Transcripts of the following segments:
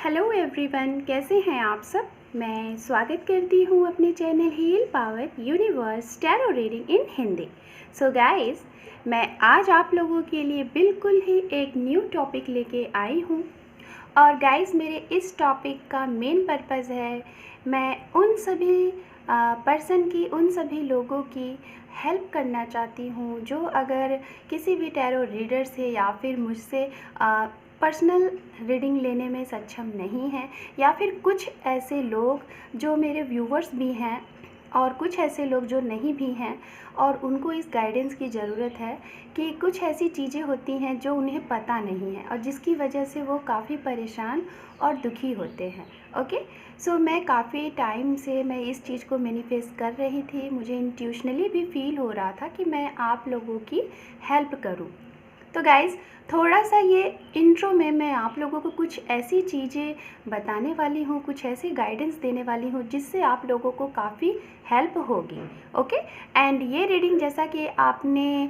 Hello everyone, कैसे हैं आप सब। मैं स्वागत करती हूँ अपने channel heal power universe tarot reading in Hindi. So guys, मैं आज आप लोगों के लिए बिल्कुल ही एक न्यू टॉपिक लेके आई हूँ। और गाइस, मेरे इस टॉपिक का मेन पर्पज़ है मैं उन सभी उन सभी लोगों की हेल्प करना चाहती हूँ जो अगर किसी भी टैरो रीडर से या फिर मुझसे पर्सनल रीडिंग लेने में सक्षम नहीं हैं, या फिर कुछ ऐसे लोग जो मेरे व्यूवर्स भी हैं और कुछ ऐसे लोग जो नहीं भी हैं और उनको इस गाइडेंस की ज़रूरत है कि कुछ ऐसी चीज़ें होती हैं जो उन्हें पता नहीं है और जिसकी वजह से वो काफ़ी परेशान और दुखी होते हैं। ओके, सो मैं काफ़ी टाइम से मैं इस चीज़ को मैनिफेस्ट कर रही थी। मुझे इंट्यूशनली भी फील हो रहा था कि मैं आप लोगों की हेल्प करूं। तो गाइज़, थोड़ा सा ये इंट्रो में मैं आप लोगों को कुछ ऐसी चीज़ें बताने वाली हूँ, कुछ ऐसी गाइडेंस देने वाली हूँ जिससे आप लोगों को काफ़ी हेल्प होगी। ओके, एंड ये रीडिंग जैसा कि आपने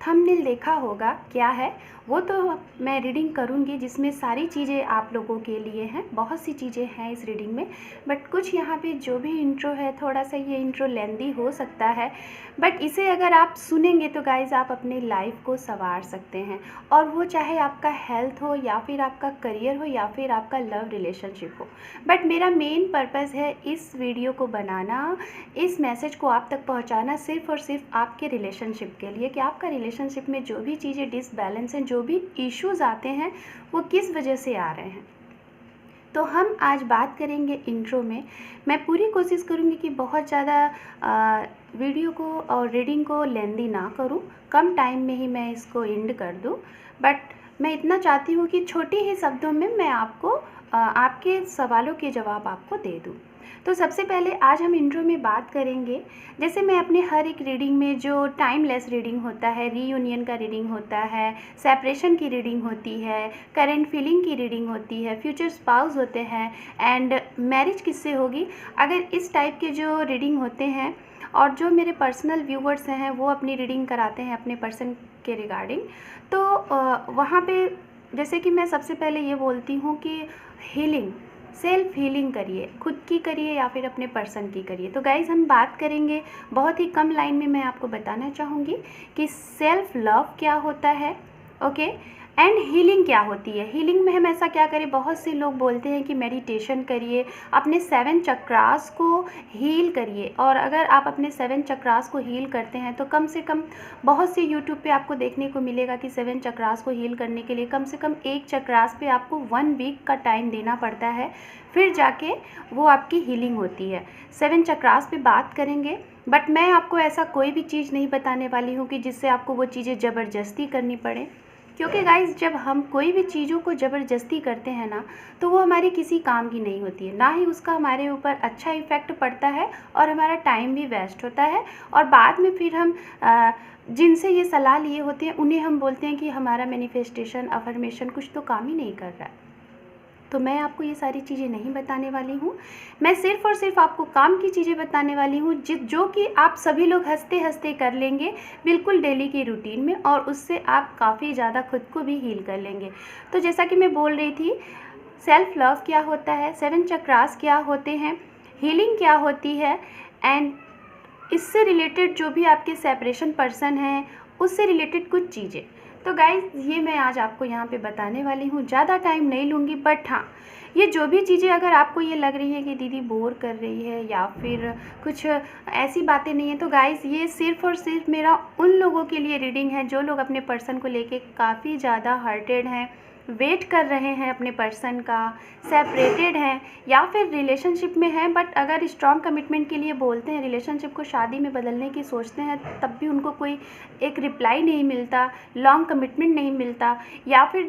थंबनेल देखा होगा क्या है, वो तो मैं रीडिंग करूँगी जिसमें सारी चीज़ें आप लोगों के लिए हैं। बहुत सी चीज़ें हैं इस रीडिंग में, बट कुछ यहाँ पे जो भी इंट्रो है, थोड़ा सा ये इंट्रो लेंदी हो सकता है, बट इसे अगर आप सुनेंगे तो गाइज़ आप अपने लाइफ को संवार सकते हैं। और वो चाहे आपका हेल्थ हो या फिर आपका करियर हो या फिर आपका लव रिलेशनशिप हो। बट मेरा मेन पर्पज़ है इस वीडियो को बनाना, इस मैसेज को आप तक पहुंचाना सिर्फ़ और सिर्फ आपके रिलेशनशिप के लिए, कि आपका रिलेशनशिप में जो भी चीज़ें डिसबैलेंस हैं, जो भी इश्यूज़ आते हैं, वो किस वजह से आ रहे हैं। तो हम आज बात करेंगे इंट्रो में। मैं पूरी कोशिश करूँगी कि बहुत ज़्यादा वीडियो को और रीडिंग को लेंदी ना करूँ, कम टाइम में ही मैं इसको एंड कर दूँ। बट मैं इतना चाहती हूँ कि छोटे ही शब्दों में मैं आपको आपके सवालों के जवाब आपको दे दूँ। तो सबसे पहले आज हम इंट्रो में बात करेंगे, जैसे मैं अपने हर एक रीडिंग में जो टाइमलेस रीडिंग होता है, रीयूनियन का रीडिंग होता है, सेपरेशन की रीडिंग होती है, करंट फीलिंग की रीडिंग होती है, फ्यूचर स्पाउस होते हैं, एंड मैरिज किससे होगी। अगर इस टाइप के जो रीडिंग होते हैं और जो मेरे पर्सनल व्यूवर्स हैं वो अपनी रीडिंग कराते हैं अपने पर्सन के रिगार्डिंग, तो वहाँ पे जैसे कि मैं सबसे पहले ये बोलती हूँ कि हीलिंग, सेल्फ हीलिंग करिए, खुद की करिए या फिर अपने पर्सन की करिए। तो गाइज़, हम बात करेंगे बहुत ही कम लाइन में, मैं आपको बताना चाहूँगी कि सेल्फ लव क्या होता है, ओके, एंड हीलिंग क्या होती है। हीलिंग में हम ऐसा क्या करें, बहुत से लोग बोलते हैं कि मेडिटेशन करिए, अपने 7 चक्रास को हील करिए। और अगर आप अपने 7 चक्रास को हील करते हैं तो कम से कम, बहुत से यूट्यूब पे आपको देखने को मिलेगा कि 7 चक्रास को हील करने के लिए कम से कम एक चक्रास पे आपको 1 वीक का टाइम देना पड़ता है, फिर जाके वो आपकी हीलिंग होती है। 7 चक्रास पे बात करेंगे, बट मैं आपको ऐसा कोई भी चीज़ नहीं बताने वाली हूँ कि जिससे आपको वो चीज़ें ज़बरदस्ती करनी पड़े, क्योंकि गाइज़, जब हम कोई भी चीज़ों को ज़बरदस्ती करते हैं ना, तो वो हमारी किसी काम की नहीं होती है, ना ही उसका हमारे ऊपर अच्छा इफ़ेक्ट पड़ता है और हमारा टाइम भी वेस्ट होता है। और बाद में फिर हम जिनसे ये सलाह लिए होते हैं उन्हें हम बोलते हैं कि हमारा मैनिफेस्टेशन, अफर्मेशन कुछ तो काम ही नहीं कर रहा है। तो मैं आपको ये सारी चीज़ें नहीं बताने वाली हूँ, मैं सिर्फ़ और सिर्फ आपको काम की चीज़ें बताने वाली हूँ जो कि आप सभी लोग हंसते हंसते कर लेंगे बिल्कुल डेली की रूटीन में, और उससे आप काफ़ी ज़्यादा खुद को भी हील कर लेंगे। तो जैसा कि मैं बोल रही थी, सेल्फ लव क्या होता है, 7 चक्रास क्या होते हैं, हीलिंग क्या होती है, एंड इससे रिलेटेड जो भी आपके सेपरेशन पर्सन हैं उससे रिलेटेड कुछ चीज़ें। तो गाइज़, ये मैं आज आपको यहाँ पे बताने वाली हूँ, ज़्यादा टाइम नहीं लूँगी। बट हाँ, ये जो भी चीज़ें अगर आपको ये लग रही है कि दीदी बोर कर रही है या फिर कुछ ऐसी बातें नहीं है, तो गाइज़, ये सिर्फ़ और सिर्फ मेरा उन लोगों के लिए रीडिंग है जो लोग अपने पर्सन को लेके काफ़ी ज़्यादा हर्टेड हैं, वेट कर रहे हैं अपने पर्सन का, सेपरेटेड हैं या फिर रिलेशनशिप में हैं, बट अगर स्ट्रॉन्ग कमिटमेंट के लिए बोलते हैं, रिलेशनशिप को शादी में बदलने की सोचते हैं, तब भी उनको कोई एक रिप्लाई नहीं मिलता, लॉन्ग कमिटमेंट नहीं मिलता, या फिर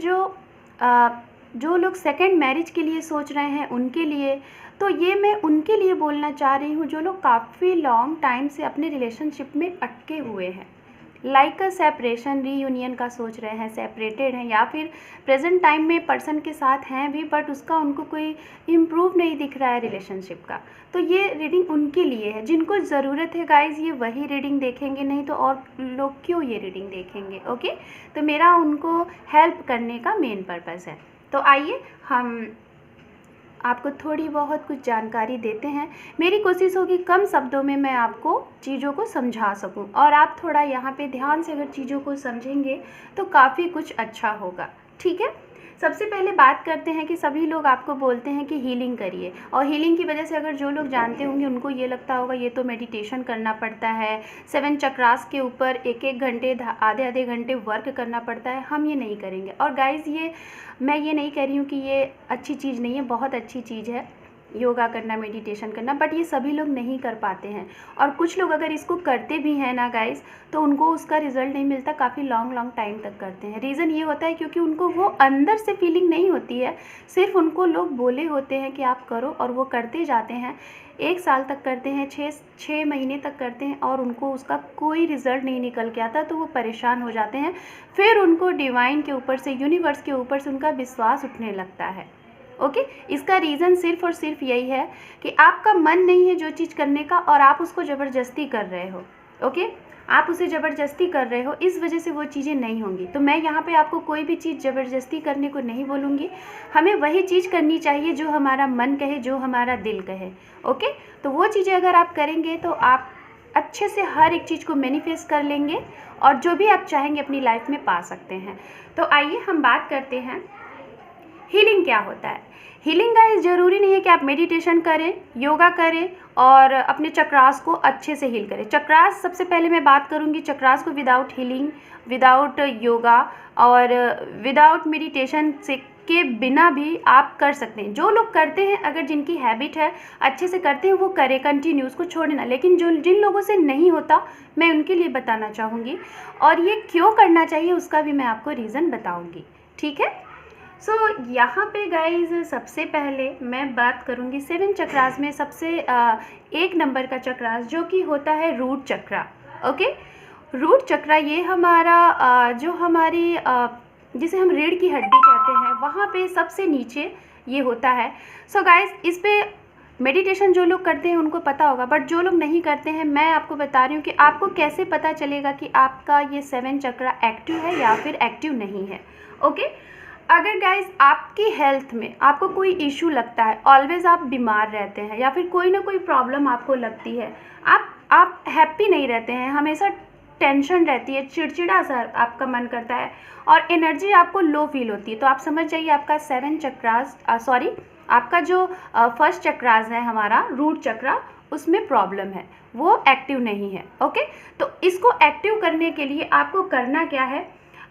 जो लोग सेकंड मैरिज के लिए सोच रहे हैं उनके लिए। तो ये मैं उनके लिए बोलना चाह रही हूँ जो लोग काफ़ी लॉन्ग टाइम से अपने रिलेशनशिप में अटके हुए हैं, लाइक अ सेपरेशन, रीयूनियन का सोच रहे हैं, सेपरेटेड हैं, या फिर प्रेजेंट टाइम में पर्सन के साथ हैं भी बट उसका उनको कोई इम्प्रूव नहीं दिख रहा है रिलेशनशिप का। तो ये रीडिंग उनके लिए है, जिनको ज़रूरत है गाइज़ ये वही रीडिंग देखेंगे, नहीं तो और लोग क्यों ये रीडिंग देखेंगे। ओके, तो मेरा उनको हेल्प करने का मेन पर्पज़ है। तो आइए हम आपको थोड़ी बहुत कुछ जानकारी देते हैं। मेरी कोशिश होगी कम शब्दों में मैं आपको चीज़ों को समझा सकूं, और आप थोड़ा यहाँ पे ध्यान से अगर चीज़ों को समझेंगे तो काफ़ी कुछ अच्छा होगा। ठीक है, सबसे पहले बात करते हैं कि सभी लोग आपको बोलते हैं कि हीलिंग करिए, और हीलिंग की वजह से अगर जो लोग जानते होंगे उनको ये लगता होगा ये तो मेडिटेशन करना पड़ता है, 7 चक्रास के ऊपर एक एक घंटे आधे आधे घंटे वर्क करना पड़ता है। हम ये नहीं करेंगे। और गाइज़ मैं ये नहीं कह रही हूँ कि ये अच्छी चीज़ नहीं है, बहुत अच्छी चीज़ है योगा करना, मेडिटेशन करना, बट ये सभी लोग नहीं कर पाते हैं। और कुछ लोग अगर इसको करते भी हैं ना गाइस, तो उनको उसका रिज़ल्ट नहीं मिलता, काफ़ी लॉन्ग टाइम तक करते हैं। रीज़न ये होता है क्योंकि उनको वो अंदर से फीलिंग नहीं होती है, सिर्फ उनको लोग बोले होते हैं कि आप करो, और वो करते जाते हैं। 1 साल तक करते हैं, 6 महीने तक करते हैं, और उनको उसका कोई रिज़ल्ट नहीं निकल के आता, तो वो परेशान हो जाते हैं। फिर उनको डिवाइन के ऊपर से, यूनिवर्स के ऊपर से उनका विश्वास उठने लगता है। ओके, इसका रीज़न सिर्फ और सिर्फ यही है कि आपका मन नहीं है जो चीज़ करने का, और आप उसको ज़बरदस्ती कर रहे हो। ओके, आप उसे ज़बरदस्ती कर रहे हो, इस वजह से वो चीज़ें नहीं होंगी। तो मैं यहाँ पे आपको कोई भी चीज़ ज़बरदस्ती करने को नहीं बोलूँगी। हमें वही चीज़ करनी चाहिए जो हमारा मन कहे, जो हमारा दिल कहे। ओके, तो वो चीज़ें अगर आप करेंगे तो आप अच्छे से हर एक चीज़ को मैनिफेस्ट कर लेंगे, और जो भी आप चाहेंगे अपनी लाइफ में पा सकते हैं। तो आइए हम बात करते हैं हीलिंग क्या होता है। हीलिंग गाइस ज़रूरी नहीं है कि आप मेडिटेशन करें, योगा करें और अपने चक्रास को अच्छे से हील करें। चक्रास, सबसे पहले मैं बात करूंगी चक्रास को विदाउट हीलिंग, विदाउट योगा और विदाउट मेडिटेशन से के बिना भी आप कर सकते हैं। जो लोग करते हैं, अगर जिनकी हैबिट है अच्छे से करते हैं, वो करें कंटिन्यू, उसको छोड़े ना। लेकिन जिन लोगों से नहीं होता, मैं उनके लिए बताना चाहूँगी, और ये क्यों करना चाहिए उसका भी मैं आपको रीज़न बताऊँगी। ठीक है, सो यहाँ पे गाइज सबसे पहले मैं बात करूँगी 7 चक्रास में सबसे 1 नंबर का चक्रास, जो कि होता है रूट चक्रा। ओके, रूट चक्रा ये हमारा जो हमारी जिसे हम रीढ़ की हड्डी कहते हैं, वहाँ पे सबसे नीचे ये होता है। सो गाइज इस पे मेडिटेशन जो लोग करते हैं उनको पता होगा, बट जो लोग नहीं करते हैं, मैं आपको बता रही हूँ कि आपको कैसे पता चलेगा कि आपका ये 7 चक्रा एक्टिव है या फिर एक्टिव नहीं है। ओके, अगर गाइज आपकी हेल्थ में आपको कोई इशू लगता है, ऑलवेज आप बीमार रहते हैं, या फिर कोई ना कोई प्रॉब्लम आपको लगती है, आप हैप्पी नहीं रहते हैं, हमेशा टेंशन रहती है, चिड़चिड़ा सा आपका मन करता है, और एनर्जी आपको लो फील होती है, तो आप समझ जाइए आपका 7 चक्रास आपका जो फर्स्ट चक्रास है हमारा रूट चक्रा, उसमें प्रॉब्लम है, वो एक्टिव नहीं है। ओके, तो इसको एक्टिव करने के लिए आपको करना क्या है,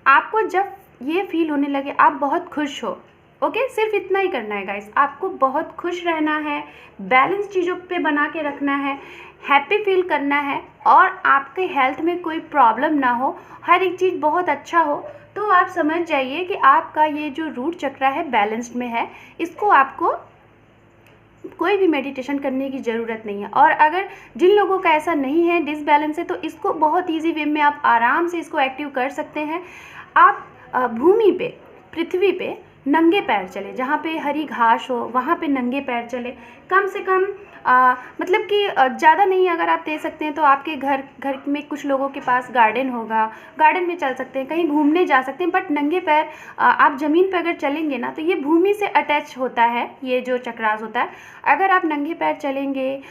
आपको जब ये फील होने लगे आप बहुत खुश हो, ओके, सिर्फ इतना ही करना है गाइस, आपको बहुत खुश रहना है, बैलेंस चीज़ों पे बना के रखना है, हैप्पी फील करना है, और आपके हेल्थ में कोई प्रॉब्लम ना हो, हर एक चीज़ बहुत अच्छा हो, तो आप समझ जाइए कि आपका ये जो रूट चक्रा है बैलेंस्ड में है। इसको आपको कोई भी मेडिटेशन करने की ज़रूरत नहीं है। और अगर जिन लोगों का ऐसा नहीं है, डिसबैलेंस है, तो इसको बहुत ईजी वे में आप आराम से इसको एक्टिव कर सकते हैं। आप भूमि पे, पृथ्वी पे नंगे पैर चले, जहाँ पे हरी घास हो वहाँ पे नंगे पैर चले, कम से कम मतलब कि ज़्यादा नहीं, अगर आप दे सकते हैं तो आपके घर में कुछ लोगों के पास गार्डन होगा, गार्डन में चल सकते हैं, कहीं घूमने जा सकते हैं, बट नंगे पैर आप ज़मीन पर अगर चलेंगे ना, तो ये भूमि से अटैच होता है, ये जो चक्रास होता है। अगर आप नंगे पैर चलेंगे,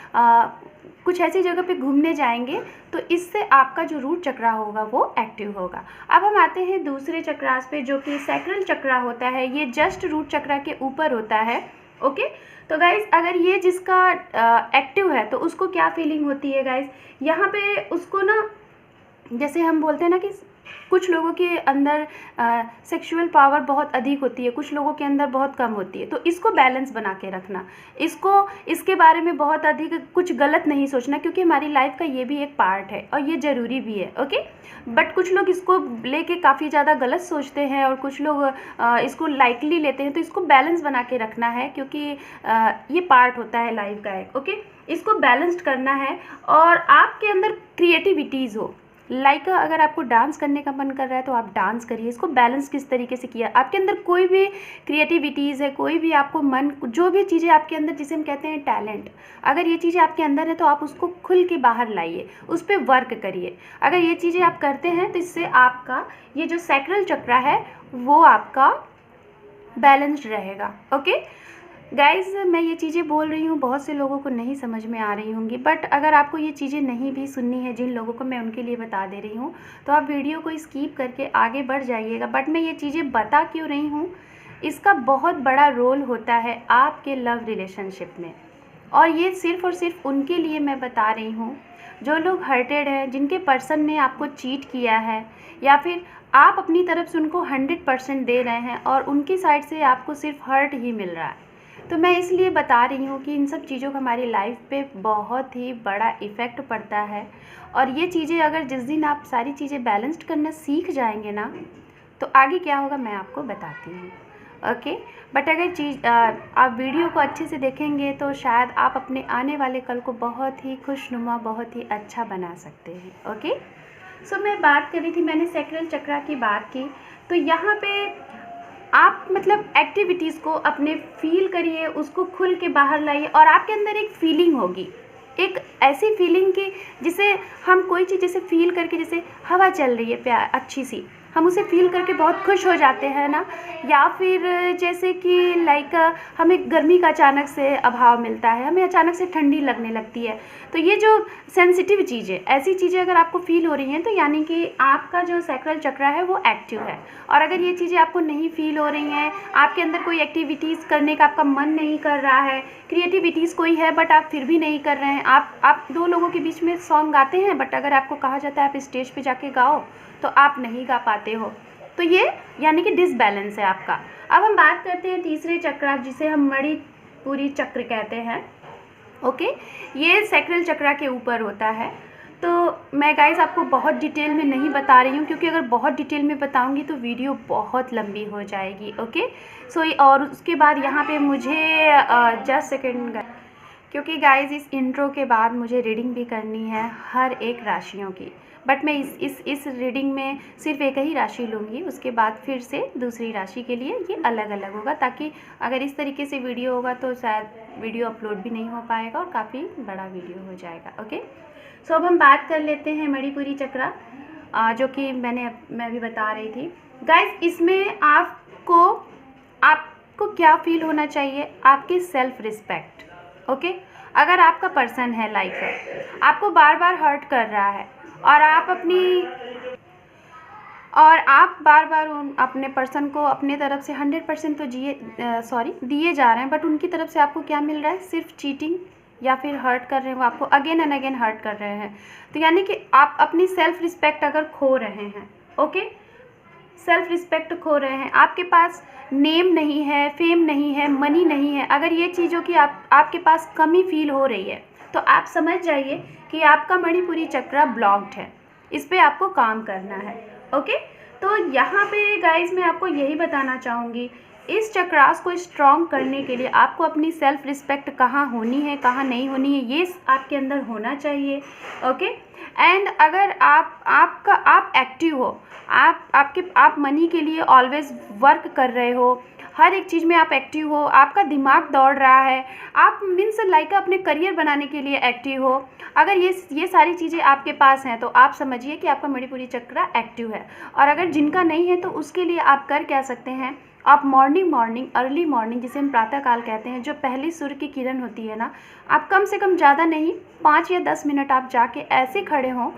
कुछ ऐसी जगह पे घूमने जाएंगे, तो इससे आपका जो रूट चक्रा होगा वो एक्टिव होगा। अब हम आते हैं दूसरे चक्रास पे, जो कि सैक्रल चक्रा होता है, ये जस्ट रूट चक्रा के ऊपर होता है। ओके, तो गाइज अगर ये जिसका एक्टिव है तो उसको क्या फीलिंग होती है गाइज, यहाँ पे उसको ना, जैसे हम बोलते हैं ना कि कुछ लोगों के अंदर सेक्सुअल पावर बहुत अधिक होती है, कुछ लोगों के अंदर बहुत कम होती है, तो इसको बैलेंस बना के रखना, इसके बारे में बहुत अधिक कुछ गलत नहीं सोचना, क्योंकि हमारी लाइफ का ये भी एक पार्ट है और ये ज़रूरी भी है। ओके, बट कुछ लोग इसको लेके काफ़ी ज़्यादा गलत सोचते हैं और कुछ लोग इसको लाइटली लेते हैं, तो इसको बैलेंस बना के रखना है, क्योंकि ये पार्ट होता है लाइफ का एक। ओके, इसको बैलेंस्ड करना है, और आपके अंदर क्रिएटिविटीज़ हो, लाइक अगर आपको डांस करने का मन कर रहा है तो आप डांस करिए। इसको बैलेंस किस तरीके से किया, आपके अंदर कोई भी क्रिएटिविटीज़ है, कोई भी आपको मन, जो भी चीज़ें आपके अंदर, जिसे हम कहते हैं टैलेंट, अगर ये चीज़ें आपके अंदर है तो आप उसको खुल के बाहर लाइए, उस पर वर्क करिए। अगर ये चीज़ें आप करते हैं तो इससे आपका ये जो सैक्रल चक्रा है वो आपका बैलेंस्ड रहेगा। ओके गाइज़, मैं ये चीज़ें बोल रही हूँ, बहुत से लोगों को नहीं समझ में आ रही होंगी, बट अगर आपको ये चीज़ें नहीं भी सुननी है, जिन लोगों को मैं उनके लिए बता दे रही हूँ, तो आप वीडियो को स्किप करके आगे बढ़ जाइएगा। बट मैं ये चीज़ें बता क्यों रही हूँ, इसका बहुत बड़ा रोल होता है आपके लव रिलेशनशिप में, और ये सिर्फ़ और सिर्फ उनके लिए मैं बता रही हूँ जो लोग हर्टेड हैं, जिनके पर्सन ने आपको चीट किया है, या फिर आप अपनी तरफ से उनको 100% दे रहे हैं और उनकी साइड से आपको सिर्फ हर्ट ही मिल रहा है। तो मैं इसलिए बता रही हूँ कि इन सब चीज़ों का हमारी लाइफ पे बहुत ही बड़ा इफ़ेक्ट पड़ता है, और ये चीज़ें अगर जिस दिन आप सारी चीज़ें बैलेंस्ड करना सीख जाएंगे ना, तो आगे क्या होगा मैं आपको बताती हूँ। ओके, बट अगर आप वीडियो को अच्छे से देखेंगे तो शायद आप अपने आने वाले कल को बहुत ही खुशनुमा, बहुत ही अच्छा बना सकते हैं। ओके, सो मैं बात कर रही थी, मैंने सैक्रल चक्रा की बात की, तो यहाँ पे आप मतलब एक्टिविटीज़ को अपने फील करिए, उसको खुल के बाहर लाइए, और आपके अंदर एक फीलिंग होगी, एक ऐसी फीलिंग की जिसे हम कोई चीज़ जैसे फील करके, जैसे हवा चल रही है प्यार अच्छी सी, हम उसे फील करके बहुत खुश हो जाते हैं ना, या फिर जैसे कि लाइक हमें गर्मी का अचानक से अभाव मिलता है, हमें अचानक से ठंडी लगने लगती है। तो ये जो सेंसिटिव चीज़ें, ऐसी चीज़ें अगर आपको फील हो रही हैं, तो यानी कि आपका जो सैक्रल चक्रा है वो एक्टिव है। और अगर ये चीज़ें आपको नहीं फील हो रही हैं, आपके अंदर कोई एक्टिविटीज़ करने का आपका मन नहीं कर रहा है, क्रिएटिविटीज़ कोई है बट आप फिर भी नहीं कर रहे हैं, आप दो लोगों के बीच में सॉन्ग गाते हैं, बट अगर आपको कहा जाता है आप स्टेज पे जाके गाओ, तो आप नहीं गा पाते हो, तो ये यानी कि डिसबैलेंस है आपका। अब हम बात करते हैं तीसरे चक्र, जिसे हम मणिपुरी चक्र कहते हैं। ओके, ये सैक्रल चक्रा के ऊपर होता है। तो मैं गाइस आपको बहुत डिटेल में नहीं बता रही हूँ, क्योंकि अगर बहुत डिटेल में बताऊँगी तो वीडियो बहुत लंबी हो जाएगी। ओके, सो और उसके बाद यहाँ पे मुझे जस्ट सेकेंड, क्योंकि गाइस इस इंट्रो के बाद मुझे रीडिंग भी करनी है हर एक राशियों की, बट मैं इस रीडिंग में सिर्फ एक ही राशि लूँगी, उसके बाद फिर से दूसरी राशि के लिए ये अलग अलग होगा, ताकि अगर इस तरीके से वीडियो होगा तो शायद वीडियो अपलोड भी नहीं हो पाएगा और काफ़ी बड़ा वीडियो हो जाएगा। ओके, सो अब हम बात कर लेते हैं मणिपुरी चक्रा, जो कि मैं भी बता रही थी। गाइस इसमें आपको क्या फील होना चाहिए, आपकी सेल्फ रिस्पेक्ट। ओके, अगर आपका पर्सन है लाइक है, आपको बार बार हर्ट कर रहा है, और आप बार बार अपने पर्सन को अपने तरफ से 100% तो दिए जा रहे हैं, बट उनकी तरफ से आपको क्या मिल रहा है, सिर्फ चीटिंग, या फिर हर्ट कर रहे हैं, वो आपको अगेन एंड अगेन हर्ट कर रहे हैं। तो यानी कि आप अपनी सेल्फ रिस्पेक्ट अगर खो रहे हैं, ओके, सेल्फ रिस्पेक्ट खो रहे हैं, आपके पास नेम नहीं है, फेम नहीं है, मनी नहीं है, अगर ये चीज़ों की आपके पास कमी फील हो रही है, तो आप समझ जाइए कि आपका मणिपुरी चक्रा ब्लॉक्ड है, इस पर आपको काम करना है। ओके, तो यहाँ पे गाइज मैं आपको यही बताना चाहूँगी, इस चक्रास को स्ट्रॉन्ग करने के लिए आपको अपनी सेल्फ रिस्पेक्ट कहाँ होनी है, कहाँ नहीं होनी है, ये आपके अंदर होना चाहिए। ओके, एंड अगर आप एक्टिव हो, आप मनी के लिए ऑलवेज वर्क कर रहे हो, हर एक चीज़ में आप एक्टिव हो, आपका दिमाग दौड़ रहा है, आप मीन्स लाइक अपने करियर बनाने के लिए एक्टिव हो, अगर ये सारी चीज़ें आपके पास हैं, तो आप समझिए कि आपका मणिपुरी चक्रा एक्टिव है। और अगर जिनका नहीं है, तो उसके लिए आप कर क्या सकते हैं, आप मॉर्निंग अर्ली मॉर्निंग, जिसे हम प्रातःकाल कहते हैं, जो पहली सूर्य की किरण होती है ना, आप कम से कम ज़्यादा नहीं 5 या 10 मिनट आप जाके ऐसे खड़े हों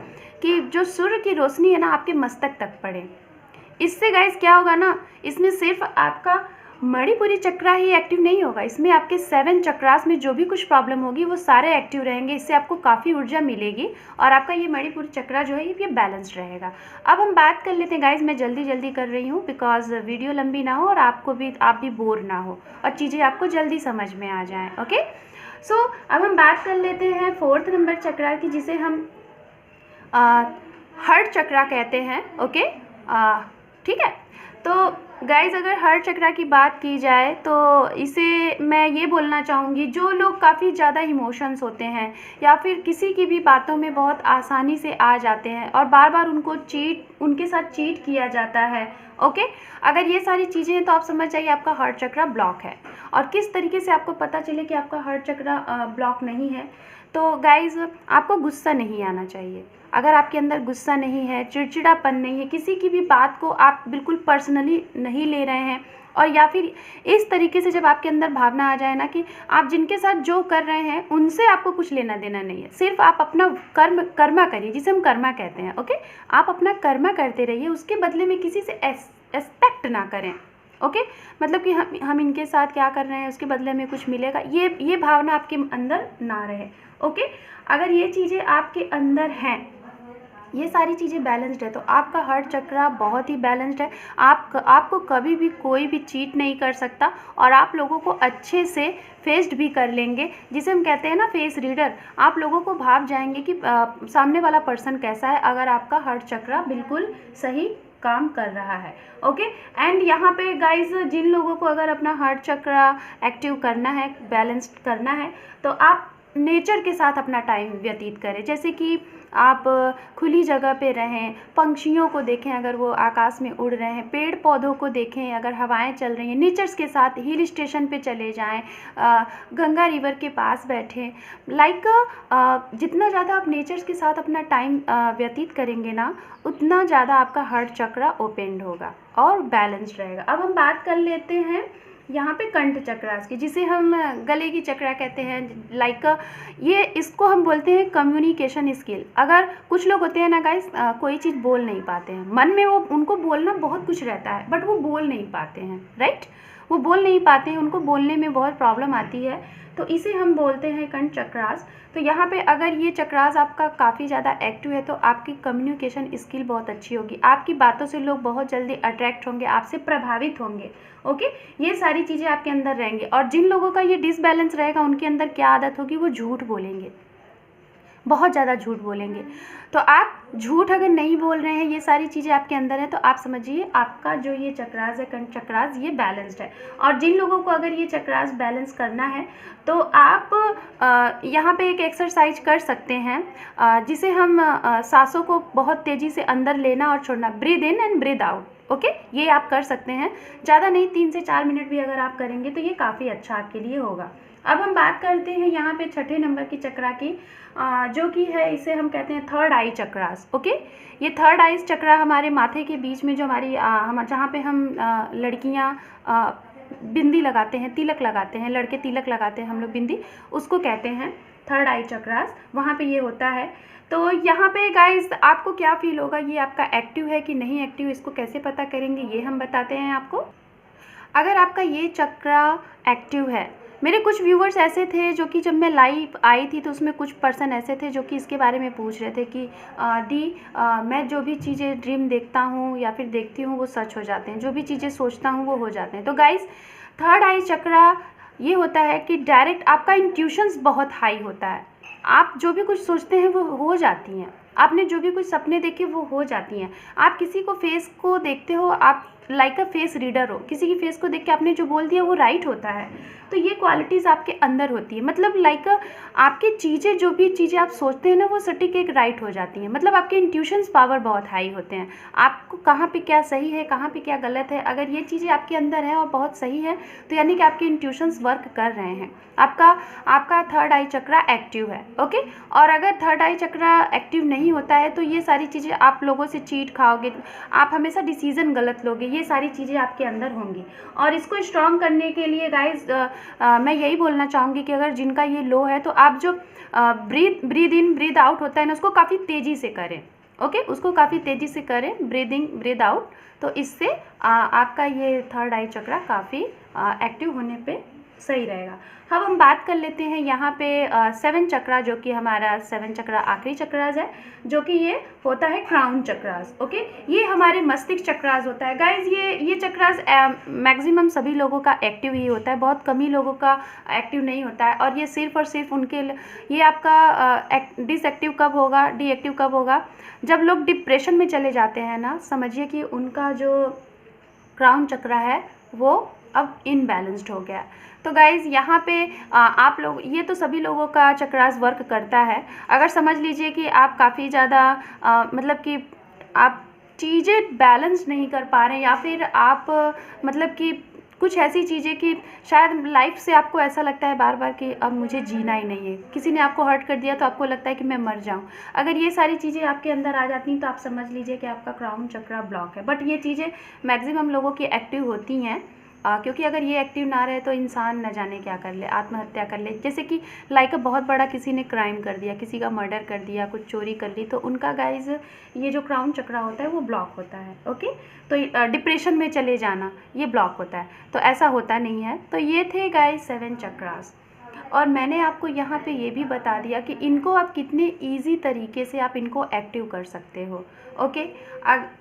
कि जो सूर्य की रोशनी है ना आपके मस्तक तक पड़े। इससे गाइस क्या होगा ना, इसमें सिर्फ आपका मणिपुरी चक्रा ही एक्टिव नहीं होगा, इसमें आपके 7 चक्रास में जो भी कुछ प्रॉब्लम होगी वो सारे एक्टिव रहेंगे, इससे आपको काफ़ी ऊर्जा मिलेगी, और आपका ये मणिपुरी चक्रा जो है ये बैलेंस्ड रहेगा। अब हम बात कर लेते हैं गाइस, मैं जल्दी कर रही हूँ बिकॉज वीडियो लंबी ना हो और आप भी बोर ना हो और चीज़ें आपको जल्दी समझ में आ जाएँ। ओके, सो अब हम बात कर लेते हैं 4th नंबर चक्रा की, जिसे हम हार्ट चक्रा कहते हैं। ओके, ठीक है, तो गाइज अगर हार्ट चक्रा की बात की जाए तो इसे मैं ये बोलना चाहूँगी, जो लोग काफ़ी ज़्यादा इमोशंस होते हैं या फिर किसी की भी बातों में बहुत आसानी से आ जाते हैं और बार बार उनके साथ चीट किया जाता है। ओके, अगर ये सारी चीज़ें हैं तो आप समझ जाइए आपका हार्ट चक्रा ब्लॉक है। और किस तरीके से आपको पता चले कि आपका हार्ट चक्रा ब्लॉक नहीं है, तो गाइज आपको गुस्सा नहीं आना चाहिए। अगर आपके अंदर गुस्सा नहीं है, चिड़चिड़ापन नहीं है, किसी की भी बात को आप बिल्कुल पर्सनली नहीं ले रहे हैं, और या फिर इस तरीके से जब आपके अंदर भावना आ जाए ना कि आप जिनके साथ जो कर रहे हैं उनसे आपको कुछ लेना देना नहीं है, सिर्फ आप अपना कर्मा करिए, जिसे हम कर्मा कहते हैं। ओके, आप अपना कर्मा करते रहिए, उसके बदले में किसी से एक्सपेक्ट ना करें। ओके, मतलब कि हम इनके साथ क्या कर रहे हैं उसके बदले में कुछ मिलेगा, ये भावना आपके अंदर ना रहे। ओके, अगर ये चीज़ें आपके अंदर हैं, ये सारी चीज़ें बैलेंस्ड है, तो आपका हार्ट चक्रा बहुत ही बैलेंस्ड है। आपको कभी भी कोई भी चीट नहीं कर सकता और आप लोगों को अच्छे से फेस्ड भी कर लेंगे, जिसे हम कहते हैं ना फेस रीडर। आप लोगों को भाप जाएंगे कि सामने वाला पर्सन कैसा है, अगर आपका हार्ट चक्रा बिल्कुल सही काम कर रहा है। ओके, एंड यहाँ पे गाइज जिन लोगों को अगर अपना हार्ट चक्रा एक्टिव करना है, बैलेंस्ड करना है, तो आप नेचर के साथ अपना टाइम व्यतीत करें। जैसे कि आप खुली जगह पे रहें, पंछियों को देखें अगर वो आकाश में उड़ रहे हैं, पेड़ पौधों को देखें अगर हवाएं चल रही हैं, नेचर्स के साथ हिल स्टेशन पे चले जाएं, गंगा रिवर के पास बैठें। लाइक जितना ज़्यादा आप नेचर्स के साथ अपना टाइम व्यतीत करेंगे ना, उतना ज़्यादा आपका हार्ट चक्रा ओपन होगा और बैलेंस्ड रहेगा। अब हम बात कर लेते हैं यहाँ पे कंठ चक्रास की, जिसे हम गले की चक्रा कहते हैं। लाइक ये इसको हम बोलते हैं कम्युनिकेशन स्किल। अगर कुछ लोग होते हैं ना गाइस, कोई चीज़ बोल नहीं पाते हैं, मन में वो उनको बोलना बहुत कुछ रहता है बट वो बोल नहीं पाते हैं, राइट, वो बोल नहीं पाते हैं, उनको बोलने में बहुत प्रॉब्लम आती है, तो इसे हम बोलते हैं कंठ चक्रास। तो यहाँ पे अगर ये चक्रास आपका काफ़ी ज़्यादा एक्टिव है तो आपकी कम्युनिकेशन स्किल बहुत अच्छी होगी, आपकी बातों से लोग बहुत जल्दी अट्रैक्ट होंगे, आपसे प्रभावित होंगे। ओके, ये सारी चीज़ें आपके अंदर रहेंगी। और जिन लोगों का ये डिसबैलेंस रहेगा, उनके अंदर क्या आदत होगी, वो झूठ बोलेंगे, बहुत ज़्यादा झूठ बोलेंगे। तो आप झूठ अगर नहीं बोल रहे हैं, ये सारी चीज़ें आपके अंदर हैं, तो आप समझिए आपका जो ये चक्रास है, कंठ चक्रास, ये बैलेंस्ड है। और जिन लोगों को अगर ये चक्रास बैलेंस करना है तो आप यहाँ पे एक एक्सरसाइज कर सकते हैं, जिसे हम सांसों को बहुत तेज़ी से अंदर लेना और छोड़ना, breathe in and breathe out. Okay, ये आप कर सकते हैं, ज़्यादा नहीं, 3 से 4 मिनट भी अगर आप करेंगे तो ये काफ़ी अच्छा आपके लिए होगा। अब हम बात करते हैं यहाँ पे छठे नंबर की चक्रा की, जो कि है, इसे हम कहते हैं थर्ड आई चक्रास। ओके, ये थर्ड आई चक्रा हमारे माथे के बीच में, जो हमारी हम जहाँ पे हम लड़कियाँ बिंदी लगाते हैं, तिलक लगाते हैं, लड़के तिलक लगाते हैं हम लोग बिंदी, उसको कहते हैं थर्ड आई चक्रास, वहाँ पे ये होता है। तो यहाँ पे गाइस आपको क्या फील होगा, ये आपका एक्टिव है कि नहीं एक्टिव, इसको कैसे पता करेंगे, ये हम बताते हैं आपको। अगर आपका ये चक्रा एक्टिव है, मेरे कुछ व्यूवर्स ऐसे थे जो कि जब मैं लाइव आई थी तो उसमें कुछ पर्सन ऐसे थे जो कि इसके बारे में पूछ रहे थे कि मैं जो भी चीज़ें ड्रीम देखता हूँ या फिर देखती हूँ वो सच हो जाते हैं, जो भी चीज़ें सोचता हूँ वो हो जाते हैं। तो गाइस, थर्ड आई चक्रा ये होता है कि डायरेक्ट आपका इंट्यूशंस बहुत हाई होता है, आप जो भी कुछ सोचते हैं वो हो जाती हैं, आपने जो भी कुछ सपने देखे वो हो जाती हैं। आप किसी को फेस को देखते हो, आप लाइक अ फेस रीडर हो, किसी की फेस को देख के आपने जो बोल दिया वो राइट होता है। तो ये क्वालिटीज़ आपके अंदर होती है, मतलब लाइक आपकी चीज़ें, जो भी चीज़ें आप सोचते हैं ना, वो सटीक एक राइट हो जाती हैं। मतलब आपके इंट्यूशंस पावर बहुत हाई होते हैं, आपको कहाँ पे क्या सही है, कहाँ पे क्या गलत है, अगर ये चीज़ें आपके अंदर है और बहुत सही है तो यानी कि आपके इंट्यूशंस वर्क कर रहे हैं, आपका थर्ड आई चक्रा एक्टिव है। ओके, और अगर थर्ड आई चक्रा एक्टिव नहीं होता है तो ये सारी चीज़ें, आप लोगों से चीट खाओगे, आप हमेशा डिसीजन गलत लोगे, ये सारी चीज़ें आपके अंदर होंगी। और इसको स्ट्रॉन्ग करने के लिए गाइज मैं यही बोलना चाहूँगी कि अगर जिनका ये लो है तो आप जो ब्रीद इन ब्रीद आउट होता है ना, उसको काफ़ी तेज़ी से करें। ओके, उसको काफ़ी तेज़ी से करें, ब्रीदिंग ब्रीद आउट, तो इससे आपका ये थर्ड आई चक्रा काफ़ी एक्टिव होने पे सही रहेगा। अब हम बात कर लेते हैं यहाँ पे 7 चक्रा, जो कि हमारा 7 चक्रा आखिरी चक्रास है, जो कि ये होता है क्राउन चक्रास। ओके, ये हमारे मस्तिष्क चक्रास होता है गाइज। ये चक्रास मैक्सिमम सभी लोगों का एक्टिव ही होता है, बहुत कम ही लोगों का एक्टिव नहीं होता है। और ये सिर्फ और सिर्फ उनके, ये आपका डिसएक्टिव कब होगा, डीएक्टिव कब होगा, जब लोग डिप्रेशन में चले जाते हैं ना, समझिए कि उनका जो क्राउन चक्रा है वो अब इनबैलेंस्ड हो गया। तो गाइज़ यहाँ पे आप लोग, ये तो सभी लोगों का चक्रास वर्क करता है। अगर समझ लीजिए कि आप काफ़ी ज़्यादा मतलब कि आप चीज़ें बैलेंस नहीं कर पा रहे हैं, या फिर आप मतलब कि कुछ ऐसी चीज़ें कि शायद लाइफ से आपको ऐसा लगता है बार बार कि अब मुझे जीना ही नहीं है, किसी ने आपको हर्ट कर दिया तो आपको लगता है कि मैं मर जाऊं, अगर ये सारी चीज़ें आपके अंदर आ जाती हैं तो आप समझ लीजिए कि आपका क्राउन चक्रा ब्लॉक है। बट ये चीज़ें मैक्सिमम लोगों की एक्टिव होती हैं, क्योंकि अगर ये एक्टिव ना रहे तो इंसान न जाने क्या कर ले, आत्महत्या कर ले। जैसे कि लाइक बहुत बड़ा किसी ने क्राइम कर दिया, किसी का मर्डर कर दिया, कुछ चोरी कर ली, तो उनका गाइज ये जो क्राउन चक्रा होता है वो ब्लॉक होता है। ओके, तो डिप्रेशन में चले जाना ये ब्लॉक होता है, तो ऐसा होता नहीं है। तो ये थे गाइज 7 चक्रास, और मैंने आपको यहाँ पे ये भी बता दिया कि इनको आप कितने इजी तरीके से आप इनको एक्टिव कर सकते हो। ओके,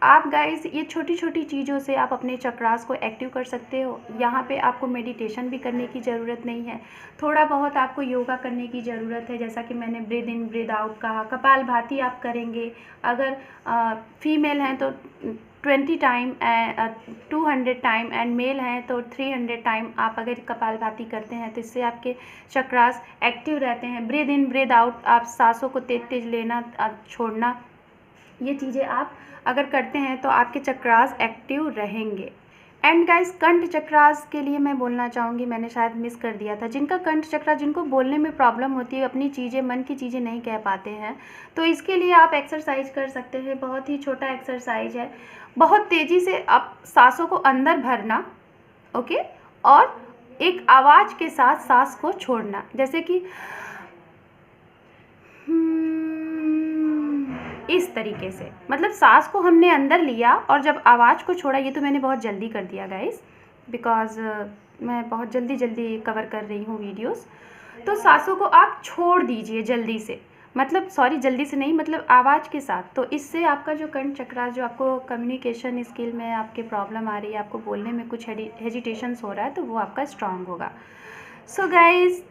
आप गाइस ये छोटी छोटी चीज़ों से आप अपने चक्रास को एक्टिव कर सकते हो। यहाँ पे आपको मेडिटेशन भी करने की ज़रूरत नहीं है, थोड़ा बहुत आपको योगा करने की ज़रूरत है। जैसा कि मैंने ब्रीद इन ब्रीद आउट कहा, कपालभाति आप करेंगे। अगर फीमेल हैं तो 20 टाइम 200 टाइम, एंड मेल हैं तो 300 टाइम आप अगर कपालभाति करते हैं तो इससे आपके चक्रास एक्टिव रहते हैं। ब्रीद इन ब्रीद आउट, आप सांसों को तेज तेज लेना छोड़ना, ये चीज़ें आप अगर करते हैं तो आपके चक्रास एक्टिव रहेंगे। एंड गाइस, कंठ चक्रास के लिए मैं बोलना चाहूँगी, मैंने शायद मिस कर दिया था, जिनका कंठ चक्रा, जिनको बोलने में प्रॉब्लम होती है, अपनी चीज़ें, मन की चीज़ें नहीं कह पाते हैं, तो इसके लिए आप एक्सरसाइज कर सकते हैं। बहुत ही छोटा एक्सरसाइज है, बहुत तेज़ी से आप सांसों को अंदर भरना, ओके, और एक आवाज़ के साथ सांस को छोड़ना। जैसे कि इस तरीके से, मतलब सांस को हमने अंदर लिया और जब आवाज़ को छोड़ा। ये तो मैंने बहुत जल्दी कर दिया गाइस, बिकॉज़ मैं बहुत जल्दी कवर कर रही हूँ वीडियोस। तो सांसों को आप छोड़ दीजिए जल्दी से, मतलब सॉरी जल्दी से नहीं, मतलब आवाज़ के साथ। तो इससे आपका जो कंठ चक्रा, जो आपको कम्युनिकेशन स्किल में आपके प्रॉब्लम आ रही है, आपको बोलने में कुछ हेजिटेशंस हो रहा है, तो वो आपका स्ट्रांग होगा। सो गाइस,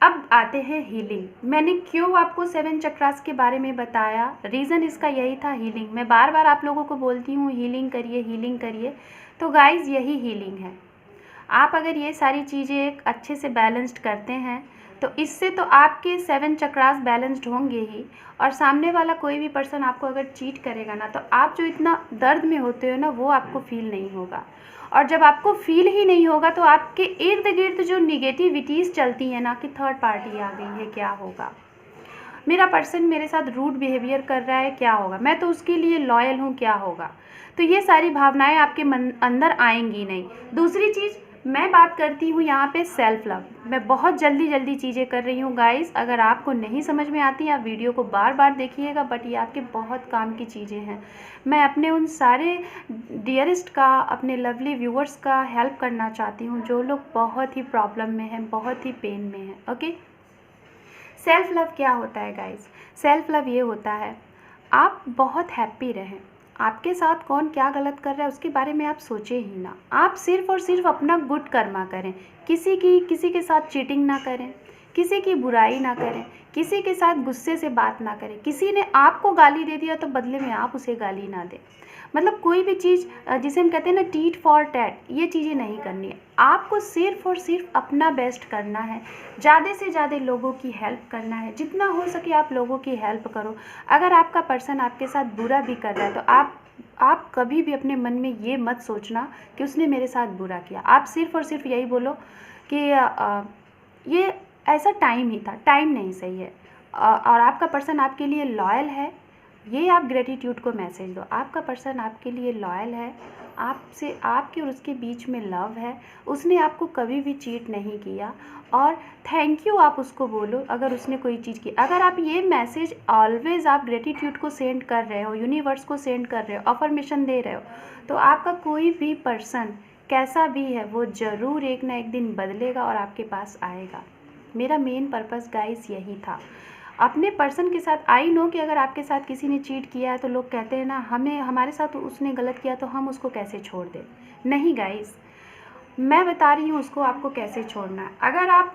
अब आते हैं हीलिंग। मैंने क्यों आपको 7 चक्रास के बारे में बताया, रीज़न इसका यही था, हीलिंग। मैं बार बार आप लोगों को बोलती हूँ हीलिंग करिए, हीलिंग करिए, तो गाइस यही हीलिंग है। आप अगर ये सारी चीज़ें अच्छे से बैलेंस्ड करते हैं तो इससे तो आपके 7 चक्रास बैलेंस्ड होंगे ही, और सामने वाला कोई भी पर्सन आपको अगर चीट करेगा ना, तो आप जो इतना दर्द में होते हो ना, वो आपको फील नहीं होगा। और जब आपको फील ही नहीं होगा तो आपके इर्द गिर्द जो निगेटिविटीज़ चलती हैं ना, कि थर्ड पार्टी आ गई है, क्या होगा, मेरा पर्सन मेरे साथ रूड बिहेवियर कर रहा है, क्या होगा, मैं तो उसके लिए लॉयल हूँ, क्या होगा, तो ये सारी भावनाएं आपके मन अंदर आएंगी नहीं। दूसरी चीज़ मैं बात करती हूँ यहाँ पे सेल्फ लव। मैं बहुत जल्दी चीज़ें कर रही हूँ गाइस, अगर आपको नहीं समझ में आती आप वीडियो को बार बार देखिएगा, बट ये आपके बहुत काम की चीज़ें हैं। मैं अपने उन सारे डियरेस्ट का, अपने लवली व्यूअर्स का हेल्प करना चाहती हूँ जो लोग बहुत ही प्रॉब्लम में हैं, बहुत ही पेन में हैं। ओके, सेल्फ लव क्या होता है गाइस? सेल्फ लव ये होता है आप बहुत हैप्पी रहें, आपके साथ कौन क्या गलत कर रहा है उसके बारे में आप सोचें ही ना, आप सिर्फ़ और सिर्फ अपना गुड कर्मा करें, किसी के साथ चीटिंग ना करें, किसी की बुराई ना करें, किसी के साथ गुस्से से बात ना करें, किसी ने आपको गाली दे दिया तो बदले में आप उसे गाली ना दें। मतलब कोई भी चीज़ जिसे हम कहते हैं ना टीट फॉर टैट, ये चीज़ें नहीं करनी है। आपको सिर्फ़ और सिर्फ अपना बेस्ट करना है, ज़्यादा से ज़्यादा लोगों की हेल्प करना है, जितना हो सके आप लोगों की हेल्प करो। अगर आपका पर्सन आपके साथ बुरा भी कर रहा है तो आप कभी भी अपने मन में ये मत सोचना कि उसने मेरे साथ बुरा किया। आप सिर्फ़ और सिर्फ यही बोलो कि ये ऐसा टाइम ही था, टाइम नहीं सही है, और आपका पर्सन आपके लिए लॉयल है। ये आप ग्रेटिट्यूड को मैसेज दो, आपका पर्सन आपके लिए लॉयल है, आपसे, आपके और उसके बीच में लव है, उसने आपको कभी भी चीट नहीं किया, और थैंक यू आप उसको बोलो अगर उसने कोई चीज़ की। अगर आप ये मैसेज ऑलवेज़ आप ग्रेटिट्यूड को सेंड कर रहे हो, यूनिवर्स को सेंड कर रहे हो, अफर्मेशन दे रहे हो, तो आपका कोई भी पर्सन कैसा भी है वो ज़रूर एक ना एक दिन बदलेगा और आपके पास आएगा। मेरा मेन पर्पस गाइस यही था, अपने पर्सन के साथ। आई नो कि अगर आपके साथ किसी ने चीट किया है तो लोग कहते हैं ना, हमारे साथ उसने गलत किया तो हम उसको कैसे छोड़ दें। नहीं गाइस, मैं बता रही हूँ उसको आपको कैसे छोड़ना है। अगर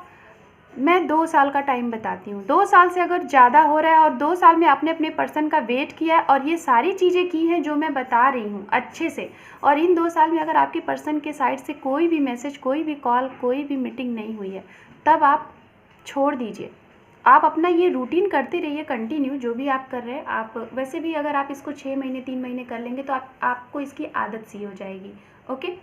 मैं 2 साल का टाइम बताती हूँ, 2 साल से अगर ज़्यादा हो रहा है और 2 साल में आपने अपने पर्सन का वेट किया है और ये सारी चीज़ें की हैं जो मैं बता रही हूँ अच्छे से, और इन 2 साल में अगर आपके पर्सन के साइड से कोई भी मैसेज, कोई भी कॉल, कोई भी मीटिंग नहीं हुई है, तब आप छोड़ दीजिए। आप अपना ये रूटीन करते रहिए कंटिन्यू, जो भी आप कर रहे हैं। आप वैसे भी अगर आप इसको 6 महीने 3 महीने कर लेंगे तो आपको इसकी आदत सी हो जाएगी। ओके,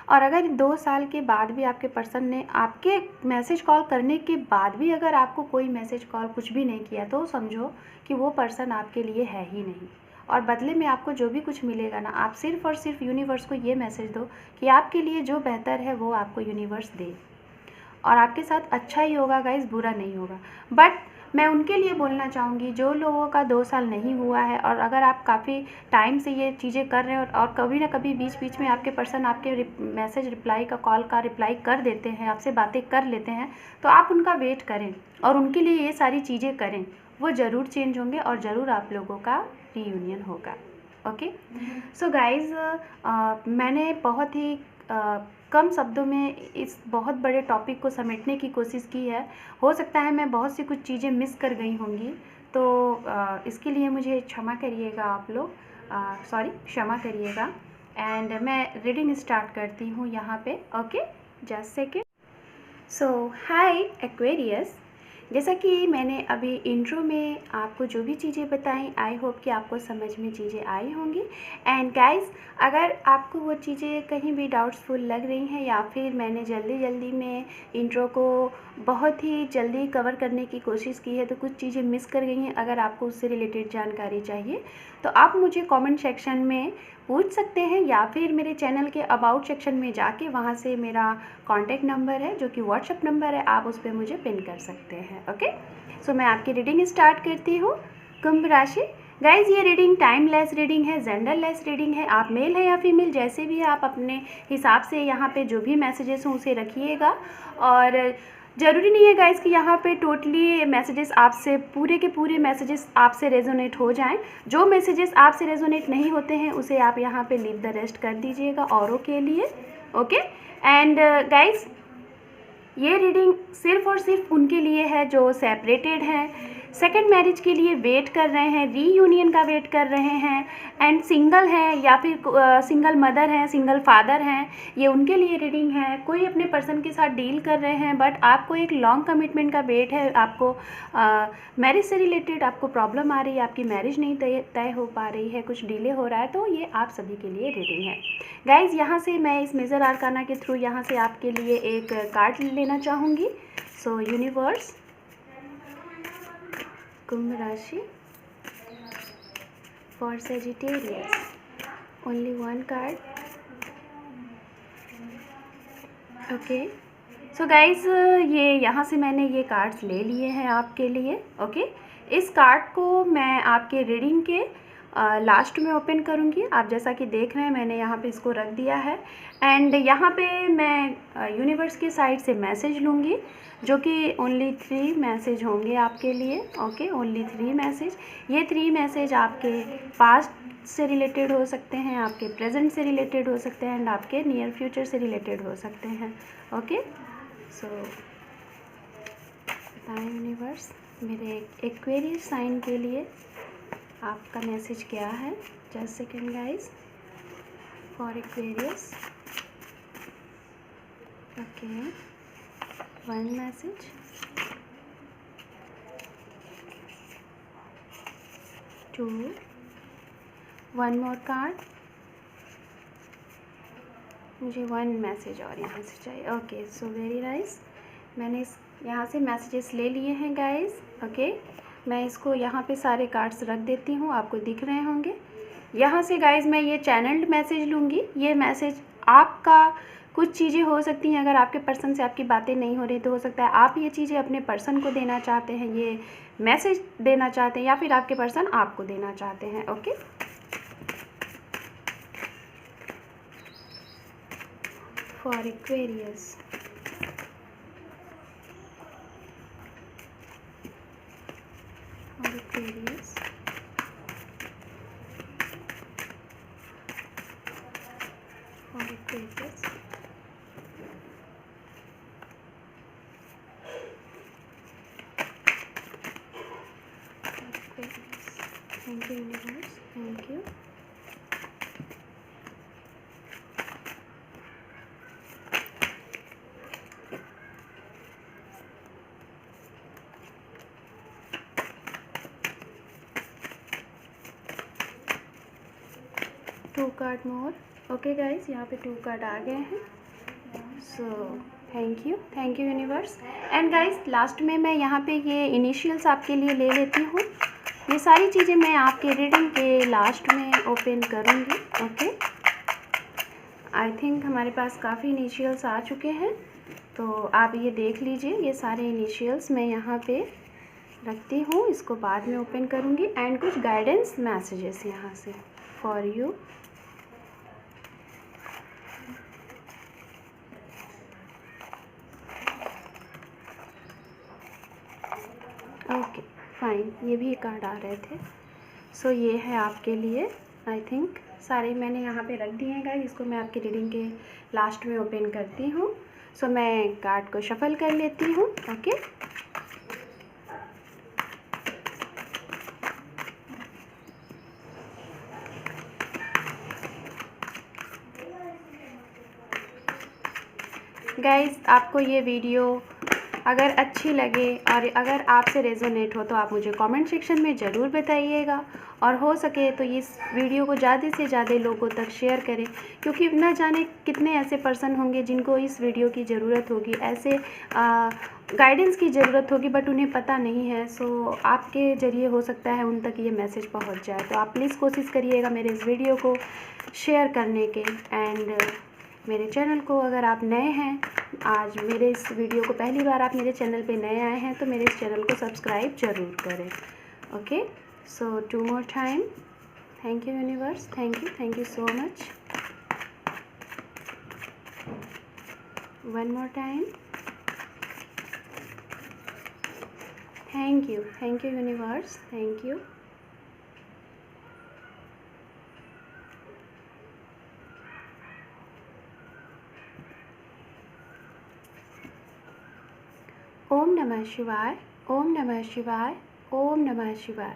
और अगर 2 साल के बाद भी आपके पर्सन ने आपके मैसेज कॉल करने के बाद भी अगर आपको कोई मैसेज कॉल कुछ भी नहीं किया, तो समझो कि वो पर्सन आपके लिए है ही नहीं, और बदले में आपको जो भी कुछ मिलेगा ना, आप सिर्फ़ और सिर्फ यूनिवर्स को ये मैसेज दो कि आपके लिए जो बेहतर है वो आपको यूनिवर्स दे, और आपके साथ अच्छा ही होगा गाइस, बुरा नहीं होगा। बट मैं उनके लिए बोलना चाहूँगी जो लोगों का 2 साल नहीं हुआ है, और अगर आप काफ़ी टाइम से ये चीज़ें कर रहे हैं और कभी ना कभी बीच बीच में आपके पर्सन आपके मैसेज रिप्लाई का, कॉल का रिप्लाई कर देते हैं, आपसे बातें कर लेते हैं, तो आप उनका वेट करें और उनके लिए ये सारी चीज़ें करें। वो ज़रूर चेंज होंगे और ज़रूर आप लोगों का रीयूनियन होगा। ओके, सो गाइज़, मैंने बहुत ही कम शब्दों में इस बहुत बड़े टॉपिक को समेटने की कोशिश की है। हो सकता है मैं बहुत सी कुछ चीज़ें मिस कर गई होंगी, तो इसके लिए मुझे क्षमा करिएगा आप लोग, क्षमा करिएगा। एंड मैं रीडिंग स्टार्ट करती हूँ यहाँ पे। Okay, just second. So hi Aquarius, जैसा कि मैंने अभी इंट्रो में आपको जो भी चीज़ें बताई, आई होप कि आपको समझ में चीज़ें आई होंगी। एंड गाइस, अगर आपको वो चीज़ें कहीं भी डाउट्सफुल लग रही हैं, या फिर मैंने जल्दी में इंट्रो को बहुत ही जल्दी कवर करने की कोशिश की है तो कुछ चीज़ें मिस कर गई हैं, अगर आपको उससे रिलेटेड जानकारी चाहिए तो आप मुझे कमेंट सेक्शन में पूछ सकते हैं, या फिर मेरे चैनल के अबाउट सेक्शन में जाके वहाँ से मेरा कॉन्टैक्ट नंबर है जो कि व्हाट्सएप नंबर है, आप उस पर मुझे पिन कर सकते हैं। ओके, सो मैं आपकी रीडिंग स्टार्ट करती हूँ। कुंभ राशि गाइज, ये रीडिंग टाइमलेस रीडिंग है, जेंडरलेस रीडिंग है। आप मेल है या फीमेल जैसे भी है, आप अपने हिसाब से यहाँ पे जो भी मैसेजेस हों उसे रखिएगा, और ज़रूरी नहीं है गाइज़ कि यहाँ पे टोटली मैसेजेस आपसे, पूरे के पूरे मैसेजेस आपसे रेजोनेट हो जाएं। जो मैसेजेस आपसे रेजोनेट नहीं होते हैं उसे आप यहाँ पे लीव द रेस्ट कर दीजिएगा औरों के लिए। ओके, एंड गाइज़, ये रीडिंग सिर्फ़ और सिर्फ उनके लिए है जो सेपरेटेड हैं, सेकंड मैरिज के लिए वेट कर रहे हैं, रीयूनियन का वेट कर रहे हैं, एंड सिंगल हैं या फिर सिंगल मदर हैं, सिंगल फादर हैं, ये उनके लिए रीडिंग है। कोई अपने पर्सन के साथ डील कर रहे हैं बट आपको एक लॉन्ग कमिटमेंट का वेट है, आपको मैरिज से रिलेटेड आपको प्रॉब्लम आ रही है, आपकी मैरिज नहीं तय हो पा रही है, कुछ डिले हो रहा है, तो ये आप सभी के लिए रीडिंग है। गाइज़, यहाँ से मैं इस मेजर आर्काना के थ्रू यहाँ से आपके लिए एक कार्ड लेना चाहूँगी। सो यूनिवर्स, कुंभ राशि for Sagittarius, only one card. Okay, so guys, ये यहाँ से मैंने ये कार्ड्स ले लिए हैं आपके लिए। ओके, इस कार्ड को मैं आपके रीडिंग के लास्ट में ओपन करूँगी। आप जैसा कि देख रहे हैं मैंने यहाँ पे इसको रख दिया है, एंड यहाँ पे मैं यूनिवर्स की साइड से मैसेज लूँगी जो कि ओनली 3 मैसेज होंगे आपके लिए। Okay, only 3 message. ये 3 मैसेज आपके पास्ट से रिलेटेड हो सकते हैं, आपके प्रेजेंट से रिलेटेड हो सकते हैं, एंड आपके नियर फ्यूचर से रिलेटेड हो सकते हैं। ओके, सो बताएं यूनिवर्स, मेरे एक्वेरियस साइन के लिए आपका मैसेज क्या है। Just second guys, for Aquarius. Okay, 1 message, 2, 1 more card, मुझे 1 मैसेज और यहाँ से चाहिए। ओके, सो वेरी नाइस, मैंने यहाँ से मैसेजेस ले लिए हैं गाइज। ओके, मैं इसको यहाँ पे सारे कार्ड्स रख देती हूँ, आपको दिख रहे होंगे। यहाँ से गाइज मैं ये चैनल्ड मैसेज लूँगी। ये मैसेज आपका, कुछ चीज़ें हो सकती हैं, अगर आपके पर्सन से आपकी बातें नहीं हो रही तो हो सकता है आप ये चीज़ें अपने पर्सन को देना चाहते हैं, ये मैसेज देना चाहते हैं, या फिर आपके पर्सन आपको देना चाहते हैं। Okay, for Aquarius, Aquarius, for Aquarius, thank you universe, thank you। Two card more. Okay guys, यहाँ पे 2 कार्ड आ गए हैं। So thank you universe. And guys, last में मैं यहाँ पे ये इनिशियल्स आपके लिए ले लेती हूँ। ये सारी चीज़ें मैं आपके रीडिंग के लास्ट में ओपन करूँगी। ओके, आई थिंक हमारे पास काफ़ी इनिशियल्स आ चुके हैं, तो आप ये देख लीजिए। ये सारे इनिशियल्स मैं यहाँ पे रखती हूँ, इसको बाद में ओपन करूँगी। एंड कुछ गाइडेंस मैसेजेस यहाँ से फॉर यू। ओके फाइन, ये भी कार्ड आ रहे थे। सो ये है आपके लिए। आई थिंक सारे मैंने यहाँ पे रख दिए हैं गाइस, इसको मैं आपकी रीडिंग के लास्ट में ओपन करती हूँ। सो मैं कार्ड को शफल कर लेती हूँ। ओके, गाइस आपको ये वीडियो अगर अच्छी लगे और अगर आपसे रेजोनेट हो तो आप मुझे कमेंट सेक्शन में ज़रूर बताइएगा, और हो सके तो इस वीडियो को ज़्यादा से ज़्यादा लोगों तक शेयर करें, क्योंकि ना जाने कितने ऐसे पर्सन होंगे जिनको इस वीडियो की ज़रूरत होगी, ऐसे गाइडेंस की ज़रूरत होगी, बट उन्हें पता नहीं है। सो आपके ज़रिए हो सकता है उन तक ये मैसेज पहुंच जाए। तो आप प्लीज़ कोशिश करिएगा मेरे इस वीडियो को शेयर करने के। एंड मेरे चैनल को अगर आप नए हैं, आज मेरे इस वीडियो को पहली बार आप मेरे चैनल पे नए आए हैं, तो मेरे इस चैनल को सब्सक्राइब ज़रूर करें। Okay, so 2 more time. Thank you universe, thank you so much. 1 more time. Thank you universe, thank you. ओम नमः शिवाय, ओम नमः शिवाय, ओम नमः शिवाय।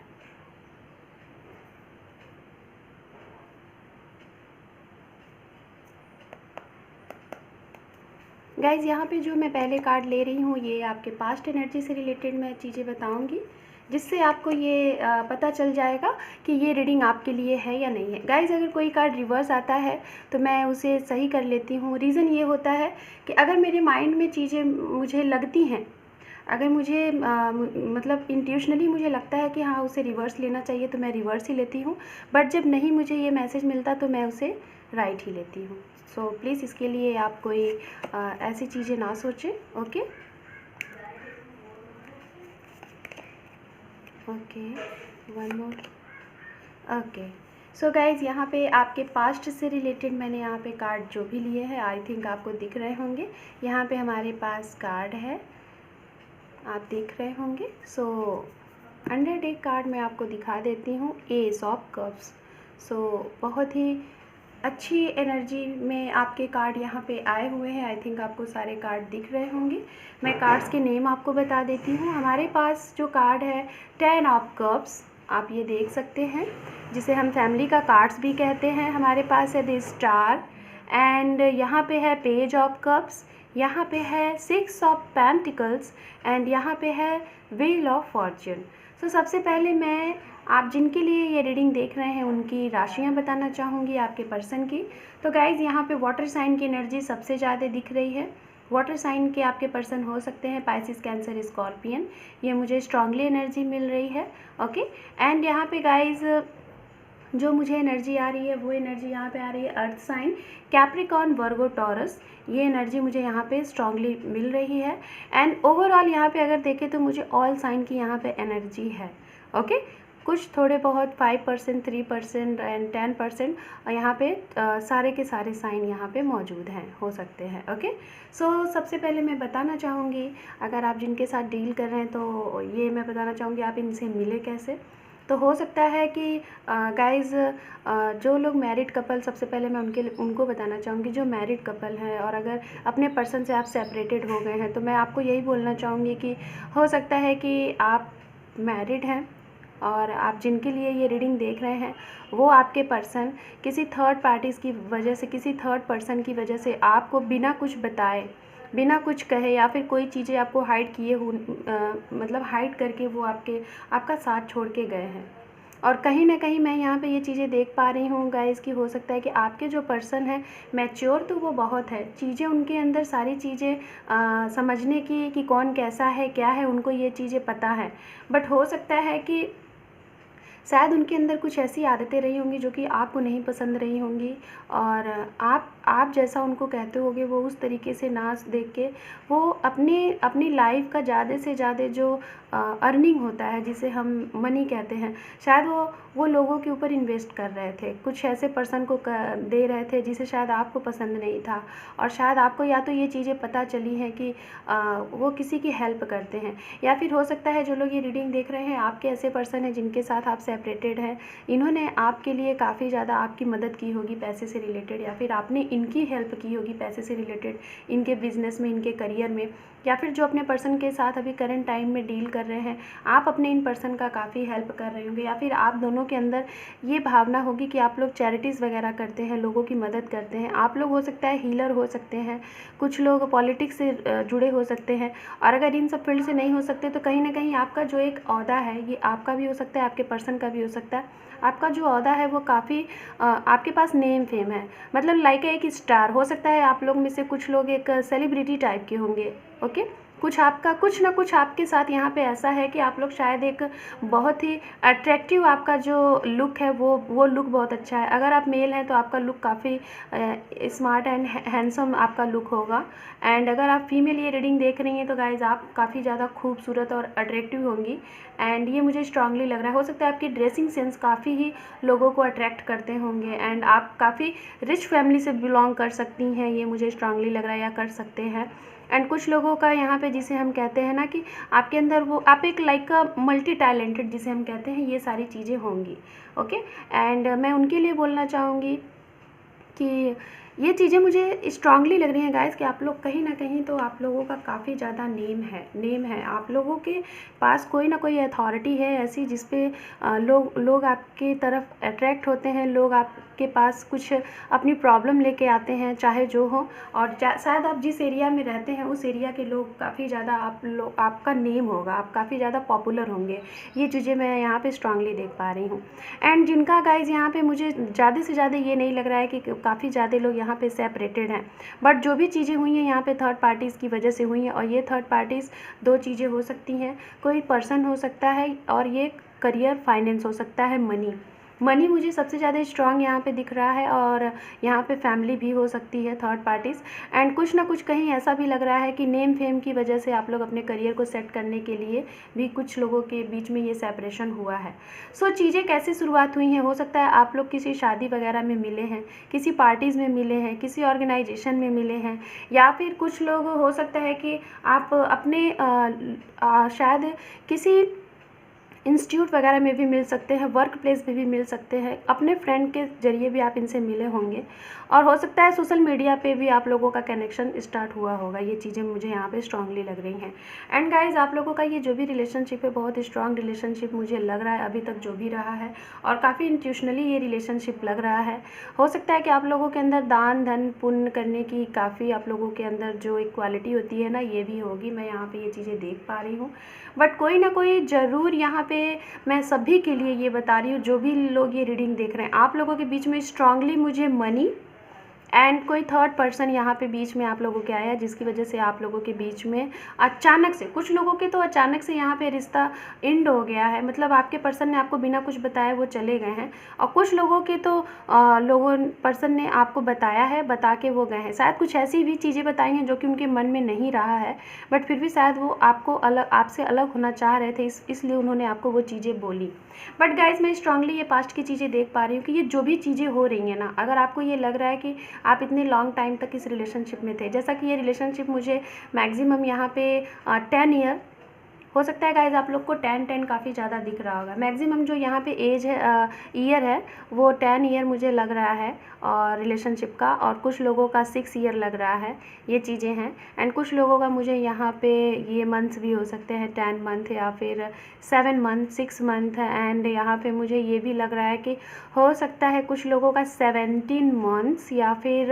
गाइज़ यहाँ पे जो मैं पहले कार्ड ले रही हूँ, ये आपके पास्ट एनर्जी से रिलेटेड मैं चीज़ें बताऊँगी, जिससे आपको ये पता चल जाएगा कि ये रीडिंग आपके लिए है या नहीं है। गाइज़ अगर कोई कार्ड रिवर्स आता है तो मैं उसे सही कर लेती हूँ। रीज़न ये होता है कि अगर मेरे माइंड में चीज़ें मुझे लगती हैं, अगर मुझे मतलब इंट्यूशनली मुझे लगता है कि हाँ उसे रिवर्स लेना चाहिए, तो मैं रिवर्स ही लेती हूँ। बट जब नहीं मुझे ये मैसेज मिलता तो मैं उसे राइट ही लेती हूँ। सो प्लीज़ इसके लिए आप कोई ऐसी चीज़ें ना सोचें। Okay okay, 1 more। Okay, so guys यहाँ पे आपके पास्ट से रिलेटेड मैंने यहाँ पे कार्ड जो भी लिए हैं, आई थिंक आपको दिख रहे होंगे। यहाँ पे हमारे पास कार्ड है, आप देख रहे होंगे। सो 100 कार्ड मैं आपको दिखा देती हूँ। S of cups. सो बहुत ही अच्छी एनर्जी में आपके कार्ड यहाँ पे आए हुए हैं। आई थिंक आपको सारे कार्ड दिख रहे होंगे। मैं कार्ड्स के नेम आपको बता देती हूँ। हमारे पास जो कार्ड है 10 ऑफ कप्स, आप ये देख सकते हैं, जिसे हम फैमिली का कार्ड्स भी कहते हैं। हमारे पास है द स्टार, एंड यहाँ पे है पेज ऑफ कप्स, यहाँ पे है 6 ऑफ पेंटिकल्स, एंड यहाँ पे है व्हील ऑफ फॉर्च्यून। सो सबसे पहले मैं आप जिनके लिए ये रीडिंग देख रहे हैं उनकी राशियाँ बताना चाहूँगी, आपके पर्सन की। तो गाइज़ यहाँ पे वाटर साइन की एनर्जी सबसे ज़्यादा दिख रही है। वाटर साइन के आपके पर्सन हो सकते हैं पाइसिस, कैंसर, स्कॉर्पियन, ये मुझे स्ट्रांगली एनर्जी मिल रही है। ओके, एंड यहाँ पे गाइज़ जो मुझे एनर्जी आ रही है वो एनर्जी यहाँ पे आ रही है अर्थ साइन, कैप्रिकॉर्न, वर्गो, टॉरस, ये एनर्जी मुझे यहाँ पे स्ट्रांगली मिल रही है। एंड ओवरऑल यहाँ पे अगर देखें तो मुझे ऑल साइन की यहाँ पे एनर्जी है। ओके, कुछ थोड़े बहुत 5%, 3% एंड 10% यहाँ पे सारे के सारे साइन यहाँ पे मौजूद हैं, हो सकते हैं। ओके, सो सबसे पहले मैं बताना चाहूँगी, अगर आप जिनके साथ डील कर रहे हैं तो ये मैं बताना चाहूँगी आप इनसे मिले कैसे। तो हो सकता है कि गाइज़ जो लोग मैरिड कपल, सबसे पहले मैं उनको बताना चाहूँगी जो मैरिड कपल हैं, और अगर अपने पर्सन से आप सेपरेटेड हो गए हैं तो मैं आपको यही बोलना चाहूँगी कि हो सकता है कि आप मैरिड हैं और आप जिनके लिए ये रीडिंग देख रहे हैं वो आपके पर्सन किसी थर्ड पार्टीज़ की वजह से, किसी थर्ड पर्सन की वजह से आपको बिना कुछ बताए, बिना कुछ कहे, या फिर कोई चीज़ें आपको हाइड किए हो, मतलब हाइड करके वो आपका साथ छोड़ के गए हैं। और कहीं ना कहीं मैं यहाँ पे ये चीज़ें देख पा रही हूँ गाइज़ कि हो सकता है कि आपके जो पर्सन है मैच्योर तो वो बहुत है, चीज़ें उनके अंदर सारी चीज़ें समझने की कि कौन कैसा है क्या है, उनको ये चीज़ें पता है। बट हो सकता है कि शायद उनके अंदर कुछ ऐसी आदतें रही होंगी जो कि आपको नहीं पसंद रही होंगी, और आप जैसा उनको कहते होगे वो उस तरीके से ना देख के वो अपनी लाइफ का ज़्यादा से ज़्यादा जो अर्निंग होता है, जिसे हम मनी कहते हैं, शायद वो लोगों के ऊपर इन्वेस्ट कर रहे थे, कुछ ऐसे पर्सन को दे रहे थे जिसे शायद आपको पसंद नहीं था। और शायद आपको या तो ये चीज़ें पता चली हैं कि वो किसी की हेल्प करते हैं, या फिर हो सकता है जो लोग ये रीडिंग देख रहे हैं आपके ऐसे पर्सन हैं जिनके साथ आप सेपरेटेड हैं, इन्होंने आपके लिए काफ़ी ज़्यादा आपकी मदद की होगी पैसे से रिलेटेड, या फिर आपने इनकी हेल्प की होगी पैसे से रिलेटेड, इनके बिजनेस में, इनके करियर में, या फिर जो अपने पर्सन के साथ अभी करंट टाइम में डील कर रहे हैं, आप अपने इन पर्सन का काफ़ी हेल्प कर रहे होंगे, या फिर आप दोनों के अंदर ये भावना होगी कि आप लोग चैरिटीज़ वगैरह करते हैं, लोगों की मदद करते हैं। आप लोग हो सकता है हीलर हो सकते हैं, कुछ लोग पॉलिटिक्स से जुड़े हो सकते हैं, और अगर इन सब फील्ड से नहीं हो सकते तो कहीं ना कहीं आपका जो एक ओहदा है ये आपका भी हो सकता है, आपके पर्सन का भी हो सकता है। आपका जो ओहदा है वो काफ़ी आपके पास नेम फेम है, मतलब लाइक एक स्टार हो सकता है। आप लोग में से कुछ लोग एक सेलिब्रिटी टाइप के होंगे, ओके। कुछ आपका कुछ ना कुछ आपके साथ यहाँ पे ऐसा है कि आप लोग शायद एक बहुत ही अट्रैक्टिव, आपका जो लुक है वो लुक बहुत अच्छा है। अगर आप मेल हैं तो आपका लुक काफ़ी स्मार्ट एंड हैंडसम आपका लुक होगा। एंड अगर आप फीमेल ये रीडिंग देख रही हैं तो गाइज आप काफ़ी ज़्यादा खूबसूरत और अट्रैक्टिव होंगी, एंड ये मुझे स्ट्रांगली लग रहा है। हो सकता है आपकी ड्रेसिंग सेंस काफ़ी ही लोगों को अट्रैक्ट करते होंगे, एंड आप काफ़ी रिच फैमिली से बिलोंग कर सकती हैं, ये मुझे स्ट्रांगली लग रहा है, या कर सकते हैं। एंड कुछ लोगों का यहाँ पे जिसे हम कहते हैं ना कि आपके अंदर वो आप एक लाइक मल्टी टैलेंटेड जिसे हम कहते हैं, ये सारी चीज़ें होंगी, ओके। एंड मैं उनके लिए बोलना चाहूँगी कि ये चीज़ें मुझे स्ट्रांगली लग रही हैं गाइस कि आप लोग कहीं ना कहीं तो आप लोगों का काफ़ी ज़्यादा नेम है, आप लोगों के पास कोई ना कोई अथॉरिटी है ऐसी जिस पे लोग आपकी तरफ अट्रैक्ट होते हैं, लोग आपके पास कुछ अपनी प्रॉब्लम लेके आते हैं, चाहे जो हो। और शायद आप जिस एरिया में रहते हैं उस एरिया के लोग काफ़ी ज़्यादा आपका नेम होगा, आप काफ़ी ज़्यादा पॉपुलर होंगे, ये चीज़ें मैं यहाँ पे स्ट्रांगली देख पा रही हूँ। एंड जिनका गाइज यहाँ पे मुझे ज़्यादा से ज़्यादा ये नहीं लग रहा है कि काफ़ी ज़्यादा लोग यहाँ पे सेपरेटेड हैं, बट जो भी चीज़ें हुई हैं यहाँ पे थर्ड पार्टीज़ की वजह से हुई हैं, और ये थर्ड पार्टीज़ दो चीज़ें हो सकती हैं, कोई पर्सन हो सकता है और ये करियर फाइनेंस हो सकता है, मनी मुझे सबसे ज़्यादा स्ट्रांग यहाँ पे दिख रहा है, और यहाँ पे फैमिली भी हो सकती है थर्ड पार्टीज़। एंड कुछ ना कुछ कहीं ऐसा भी लग रहा है कि नेम फेम की वजह से आप लोग अपने करियर को सेट करने के लिए भी कुछ लोगों के बीच में ये सेपरेशन हुआ है। सो चीज़ें कैसे शुरुआत हुई हैं, हो सकता है आप लोग किसी शादी वगैरह में मिले हैं, किसी पार्टीज़ में मिले हैं, किसी ऑर्गेनाइजेशन में मिले हैं, या फिर कुछ लोग हो सकता है कि आप अपने शायद किसी इंस्टीट्यूट वगैरह में भी मिल सकते हैं, वर्क प्लेस में भी मिल सकते हैं, अपने फ्रेंड के ज़रिए भी आप इनसे मिले होंगे, और हो सकता है सोशल मीडिया पे भी आप लोगों का कनेक्शन स्टार्ट हुआ होगा। ये चीज़ें मुझे यहाँ पे स्ट्रांगली लग रही हैं। एंड गाइज आप लोगों का ये जो भी रिलेशनशिप है बहुत स्ट्रांग रिलेशनशिप मुझे लग रहा है अभी तक जो भी रहा है, और काफ़ी इंट्यूशनली ये रिलेशनशिप लग रहा है। हो सकता है कि आप लोगों के अंदर दान धन पुण्य करने की काफ़ी आप लोगों के अंदर जो एक क्वालिटी होती है ना, ये भी होगी, मैं यहाँ पे ये चीज़ें देख पा रही हूँ। बट कोई ना कोई ज़रूर यहाँ पे मैं सभी के लिए ये बता रही हूँ, जो भी लोग ये रीडिंग देख रहे हैं, आप लोगों के बीच में स्ट्रांगली मुझे मनी एंड कोई थर्ड पर्सन यहाँ पे बीच में आप लोगों के आया, जिसकी वजह से आप लोगों के बीच में अचानक से, कुछ लोगों के तो अचानक से यहाँ पे रिश्ता एंड हो गया है, मतलब आपके पर्सन ने आपको बिना कुछ बताए वो चले गए हैं, और कुछ लोगों के तो पर्सन ने आपको बताया है, बता के वो गए हैं, शायद कुछ ऐसी भी चीज़ें बताई हैं जो कि उनके मन में नहीं रहा है, बट फिर भी शायद वो आपसे अलग होना चाह रहे थे, इसलिए उन्होंने आपको वो चीज़ें बोली। बट गाइज मैं स्ट्रांगली ये पास्ट की चीज़ें देख पा रही हूँ कि ये जो भी चीज़ें हो रही हैं ना, अगर आपको ये लग रहा है कि आप इतने लॉन्ग टाइम तक इस रिलेशनशिप में थे, जैसा कि ये रिलेशनशिप मुझे मैक्सिमम यहाँ पे 10 ईयर, हो सकता है गाइज आप लोग को 10 काफ़ी ज़्यादा दिख रहा होगा, मैक्सिमम जो यहाँ पे एज है ईयर है वो 10 ईयर मुझे लग रहा है और रिलेशनशिप का, और कुछ लोगों का 6 ईयर लग रहा है, ये चीज़ें हैं। एंड कुछ लोगों का मुझे यहाँ पे ये मंथ्स भी हो सकते हैं, 10 मंथ या फिर 7 मंथ 6 मंथ, एंड यहाँ पे मुझे ये भी लग रहा है कि हो सकता है कुछ लोगों का 17 मंथ्स, या फिर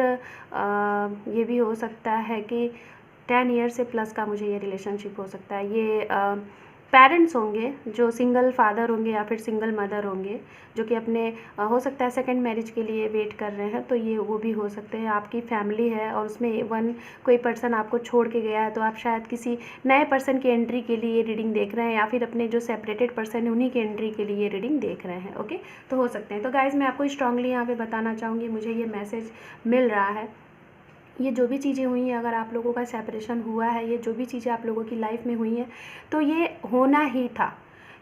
ये भी हो सकता है कि 10 ईयर से प्लस का मुझे ये रिलेशनशिप हो सकता है। ये पेरेंट्स होंगे जो सिंगल फादर होंगे या फिर सिंगल मदर होंगे, जो कि अपने हो सकता है सेकंड मैरिज के लिए वेट कर रहे हैं, तो ये वो भी हो सकते हैं। आपकी फैमिली है और उसमें कोई पर्सन आपको छोड़ के गया है, तो आप शायद किसी नए पर्सन की एंट्री के लिए रीडिंग देख रहे हैं, या फिर अपने जो सेपरेटेड पर्सन है उन्हीं की एंट्री के लिए रीडिंग देख रहे हैं। ओके, तो हो सकते हैं। तो गाइज़ मैं आपको स्ट्रांगली यहाँ पर बताना चाहूँगी, मुझे ये मैसेज मिल रहा है, ये जो भी चीज़ें हुई हैं, अगर आप लोगों का सेपरेशन हुआ है, ये जो भी चीज़ें आप लोगों की लाइफ में हुई हैं, तो ये होना ही था।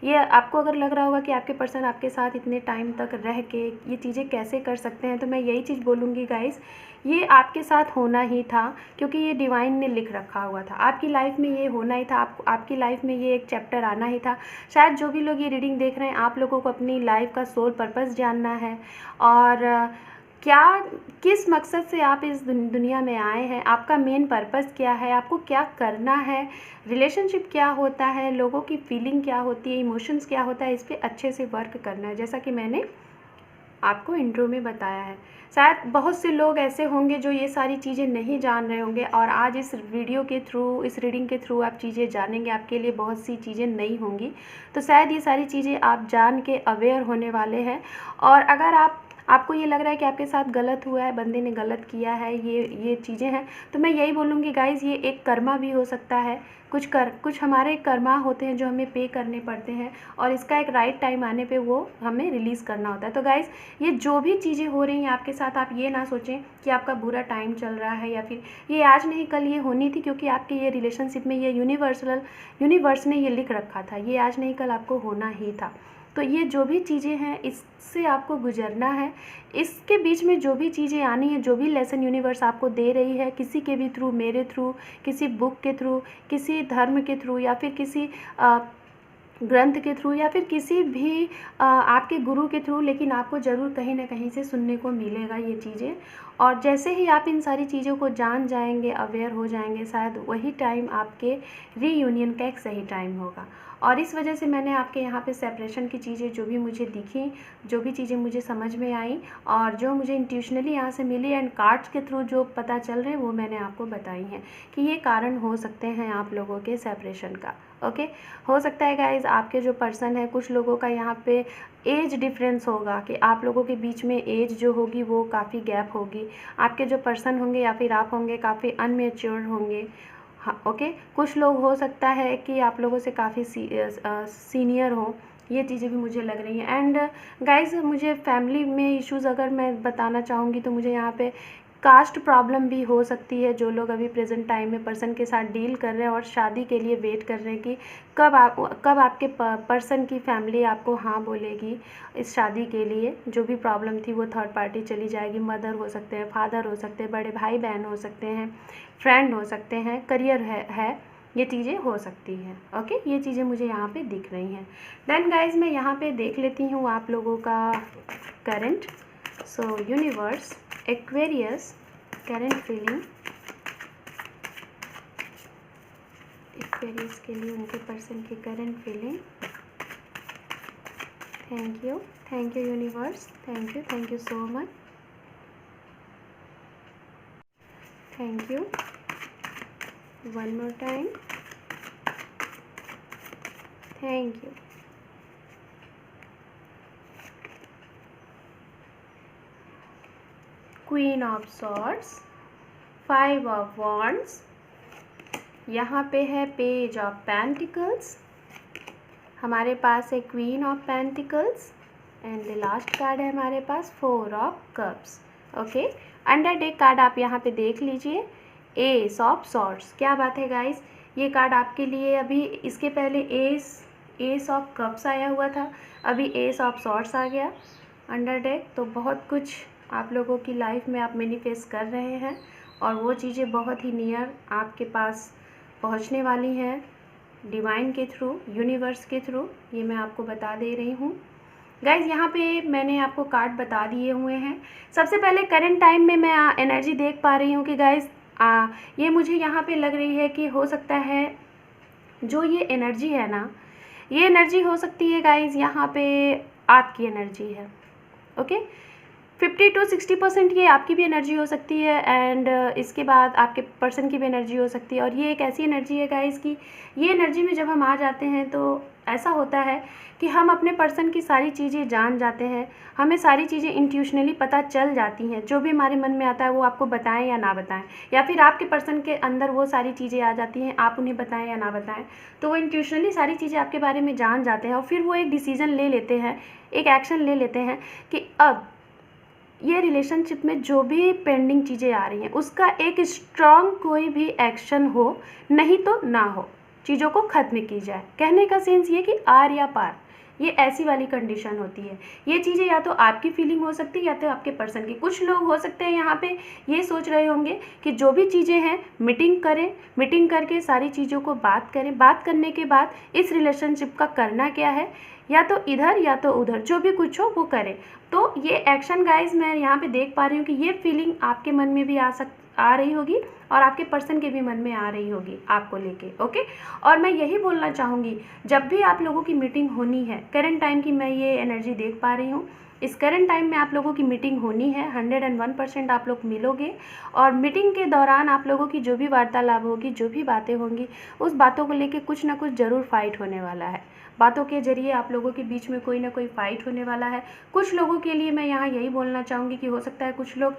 ये आपको अगर लग रहा होगा कि आपके पर्सन आपके साथ इतने टाइम तक रह के ये चीज़ें कैसे कर सकते हैं, तो मैं यही चीज़ बोलूँगी गाइस, ये आपके साथ होना ही था, क्योंकि ये डिवाइन ने लिख रखा हुआ था। आपकी लाइफ में ये होना ही था, आपकी लाइफ में ये एक चैप्टर आना ही था। शायद जो भी लोग ये रीडिंग देख रहे हैं, आप लोगों को अपनी लाइफ का सोल पर्पस जानना है, और क्या किस मकसद से आप इस दुनिया में आए हैं, आपका मेन पर्पस क्या है, आपको क्या करना है, रिलेशनशिप क्या होता है, लोगों की फीलिंग क्या होती है, इमोशंस क्या होता है, इस पर अच्छे से वर्क करना है, जैसा कि मैंने आपको इंट्रो में बताया है। शायद बहुत से लोग ऐसे होंगे जो ये सारी चीज़ें नहीं जान रहे होंगे, और आज इस वीडियो के थ्रू, इस रीडिंग के थ्रू आप चीज़ें जानेंगे, आपके लिए बहुत सी चीज़ें नई होंगी। तो शायद ये सारी चीज़ें आप जान के अवेयर होने वाले हैं। और अगर आपको ये लग रहा है कि आपके साथ गलत हुआ है, बंदे ने गलत किया है, ये चीज़ें हैं, तो मैं यही बोलूँगी गाइज़, ये एक कर्मा भी हो सकता है। कुछ हमारे कर्मा होते हैं जो हमें पे करने पड़ते हैं, और इसका एक राइट टाइम आने पे वो हमें रिलीज़ करना होता है। तो गाइज़, ये जो भी चीज़ें हो रही हैं आपके साथ, आप ये ना सोचें कि आपका बुरा टाइम चल रहा है, या फिर ये आज नहीं कल ये होनी थी, क्योंकि आपके ये रिलेशनशिप में ये यूनिवर्स ने ये लिख रखा था, ये आज नहीं कल आपको होना ही था। तो ये जो भी चीज़ें हैं, इससे आपको गुजरना है। इसके बीच में जो भी चीज़ें आनी है, जो भी लेसन यूनिवर्स आपको दे रही है, किसी के भी थ्रू, मेरे थ्रू, किसी बुक के थ्रू, किसी धर्म के थ्रू, या फिर किसी ग्रंथ के थ्रू, या फिर किसी भी आपके गुरु के थ्रू, लेकिन आपको ज़रूर कहीं ना कहीं से सुनने को मिलेगा ये चीज़ें। और जैसे ही आप इन सारी चीज़ों को जान जाएंगे, अवेयर हो जाएंगे, शायद वही टाइम आपके रीयूनियन का एक सही टाइम होगा। और इस वजह से मैंने आपके यहाँ पे सेपरेशन की चीज़ें जो भी मुझे दिखी, जो भी चीज़ें मुझे समझ में आई, और जो मुझे इंट्यूशनली यहाँ से मिली, एंड कार्ड्स के थ्रू जो पता चल रहे हैं, वो मैंने आपको बताई हैं कि ये कारण हो सकते हैं आप लोगों के सेपरेशन का। ओके, हो सकता है गाइज आपके जो पर्सन है, कुछ लोगों का यहाँ पे एज डिफरेंस होगा, कि आप लोगों के बीच में एज जो होगी वो काफ़ी गैप होगी। आपके जो पर्सन होंगे या फिर आप होंगे काफ़ी अनमेच्योर होंगे। हाँ, ओके, कुछ लोग हो सकता है कि आप लोगों से काफ़ी सीनियर हो, ये चीज़ें भी मुझे लग रही हैं। एंड गाइज, मुझे फैमिली में इश्यूज़ अगर मैं बताना चाहूँगी, तो मुझे यहाँ पे कास्ट प्रॉब्लम भी हो सकती है। जो लोग अभी प्रेजेंट टाइम में पर्सन के साथ डील कर रहे हैं और शादी के लिए वेट कर रहे हैं कि कब आपके पर्सन की फैमिली आपको हाँ बोलेगी इस शादी के लिए। जो भी प्रॉब्लम थी वो थर्ड पार्टी चली जाएगी। मदर हो सकते हैं, फादर हो सकते हैं, बड़े भाई बहन हो सकते हैं, फ्रेंड हो सकते हैं, करियर है, ये चीज़ें हो सकती हैं। ओके, ये चीज़ें मुझे यहाँ पे दिख रही हैं। देन गाइज, मैं यहाँ पे देख लेती हूँ आप लोगों का करंट। सो universe, Aquarius, current feeling Aquarius के लिए, उनके पर्सन की current feeling. Thank you universe, thank you so much, thank you. One more time, thank you. Queen of swords, 5 of wands, यहाँ पे है पेज ऑफ पेंटिकल्स, हमारे पास है queen of pentacles, and the last card है हमारे पास 4 of cups. Okay, under deck card आप यहाँ पे देख लीजिए, एस ऑफ सॉर्ड्स। क्या बात है गाइस, ये कार्ड आपके लिए, अभी इसके पहले एस ऑफ कप्स आया हुआ था, अभी एस ऑफ सॉर्ड्स आ गया अंडर डेक। तो बहुत कुछ आप लोगों की लाइफ में आप मैनिफेस्ट कर रहे हैं, और वो चीज़ें बहुत ही नियर आपके पास पहुंचने वाली हैं, डिवाइन के थ्रू, यूनिवर्स के थ्रू। ये मैं आपको बता दे रही हूँ गाइज। यहाँ पे मैंने आपको कार्ड बता दिए हुए हैं। सबसे पहले करंट टाइम में मैं एनर्जी देख पा रही हूँ कि गाइज ये मुझे यहाँ पे लग रही है कि हो सकता है जो ये एनर्जी है ना, ये एनर्जी हो सकती है गाइज यहाँ पे आपकी एनर्जी है। ओके, 50 to 60% ये आपकी भी एनर्जी हो सकती है एंड इसके बाद आपके पर्सन की भी एनर्जी हो सकती है। और ये एक ऐसी एनर्जी है गाइस कि ये एनर्जी में जब हम आ जाते हैं तो ऐसा होता है कि हम अपने पर्सन की सारी चीज़ें जान जाते हैं, हमें सारी चीज़ें इंट्यूशनली पता चल जाती हैं। जो भी हमारे मन में आता है वो आपको बताएं या ना बताएं, या फिर आपके पर्सन के अंदर वो सारी चीज़ें आ जाती हैं, आप उन्हें बताएं या ना बताएं, तो वो इंट्यूशनली सारी चीज़ें आपके बारे में जान जाते हैं और फिर वो एक डिसीज़न ले लेते हैं, एक एक्शन ले लेते हैं कि अब ये रिलेशनशिप में जो भी पेंडिंग चीज़ें आ रही हैं उसका एक स्ट्रॉन्ग कोई भी एक्शन हो, नहीं तो ना हो, चीज़ों को ख़त्म की जाए। कहने का सेंस ये कि आर या पार, ये ऐसी वाली कंडीशन होती है। ये चीज़ें या तो आपकी फीलिंग हो सकती है या तो आपके पर्सन की। कुछ लोग हो सकते हैं यहाँ पे ये सोच रहे होंगे कि जो भी चीज़ें हैं मीटिंग करें, मीटिंग करके सारी चीज़ों को बात करें, बात करने के बाद इस रिलेशनशिप का करना क्या है, या तो इधर या तो उधर, जो भी कुछ हो वो करें। तो ये एक्शन गाइज मैं यहाँ पे देख पा रही हूँ कि ये फीलिंग आपके मन में भी आ रही होगी और आपके पर्सन के भी मन में आ रही होगी आपको लेके, ओके। और मैं यही बोलना चाहूँगी, जब भी आप लोगों की मीटिंग होनी है, करंट टाइम की मैं ये एनर्जी देख पा रही हूँ, इस करंट टाइम में आप लोगों की मीटिंग होनी है, 101% आप लोग मिलोगे और मीटिंग के दौरान आप लोगों की जो भी वार्तालाप होगी, जो भी बातें होंगी, उस बातों को लेके कुछ ना कुछ ज़रूर फाइट होने वाला है। बातों के जरिए आप लोगों के बीच में कोई ना कोई फाइट होने वाला है। कुछ लोगों के लिए मैं यहाँ यही बोलना चाहूँगी कि हो सकता है कुछ लोग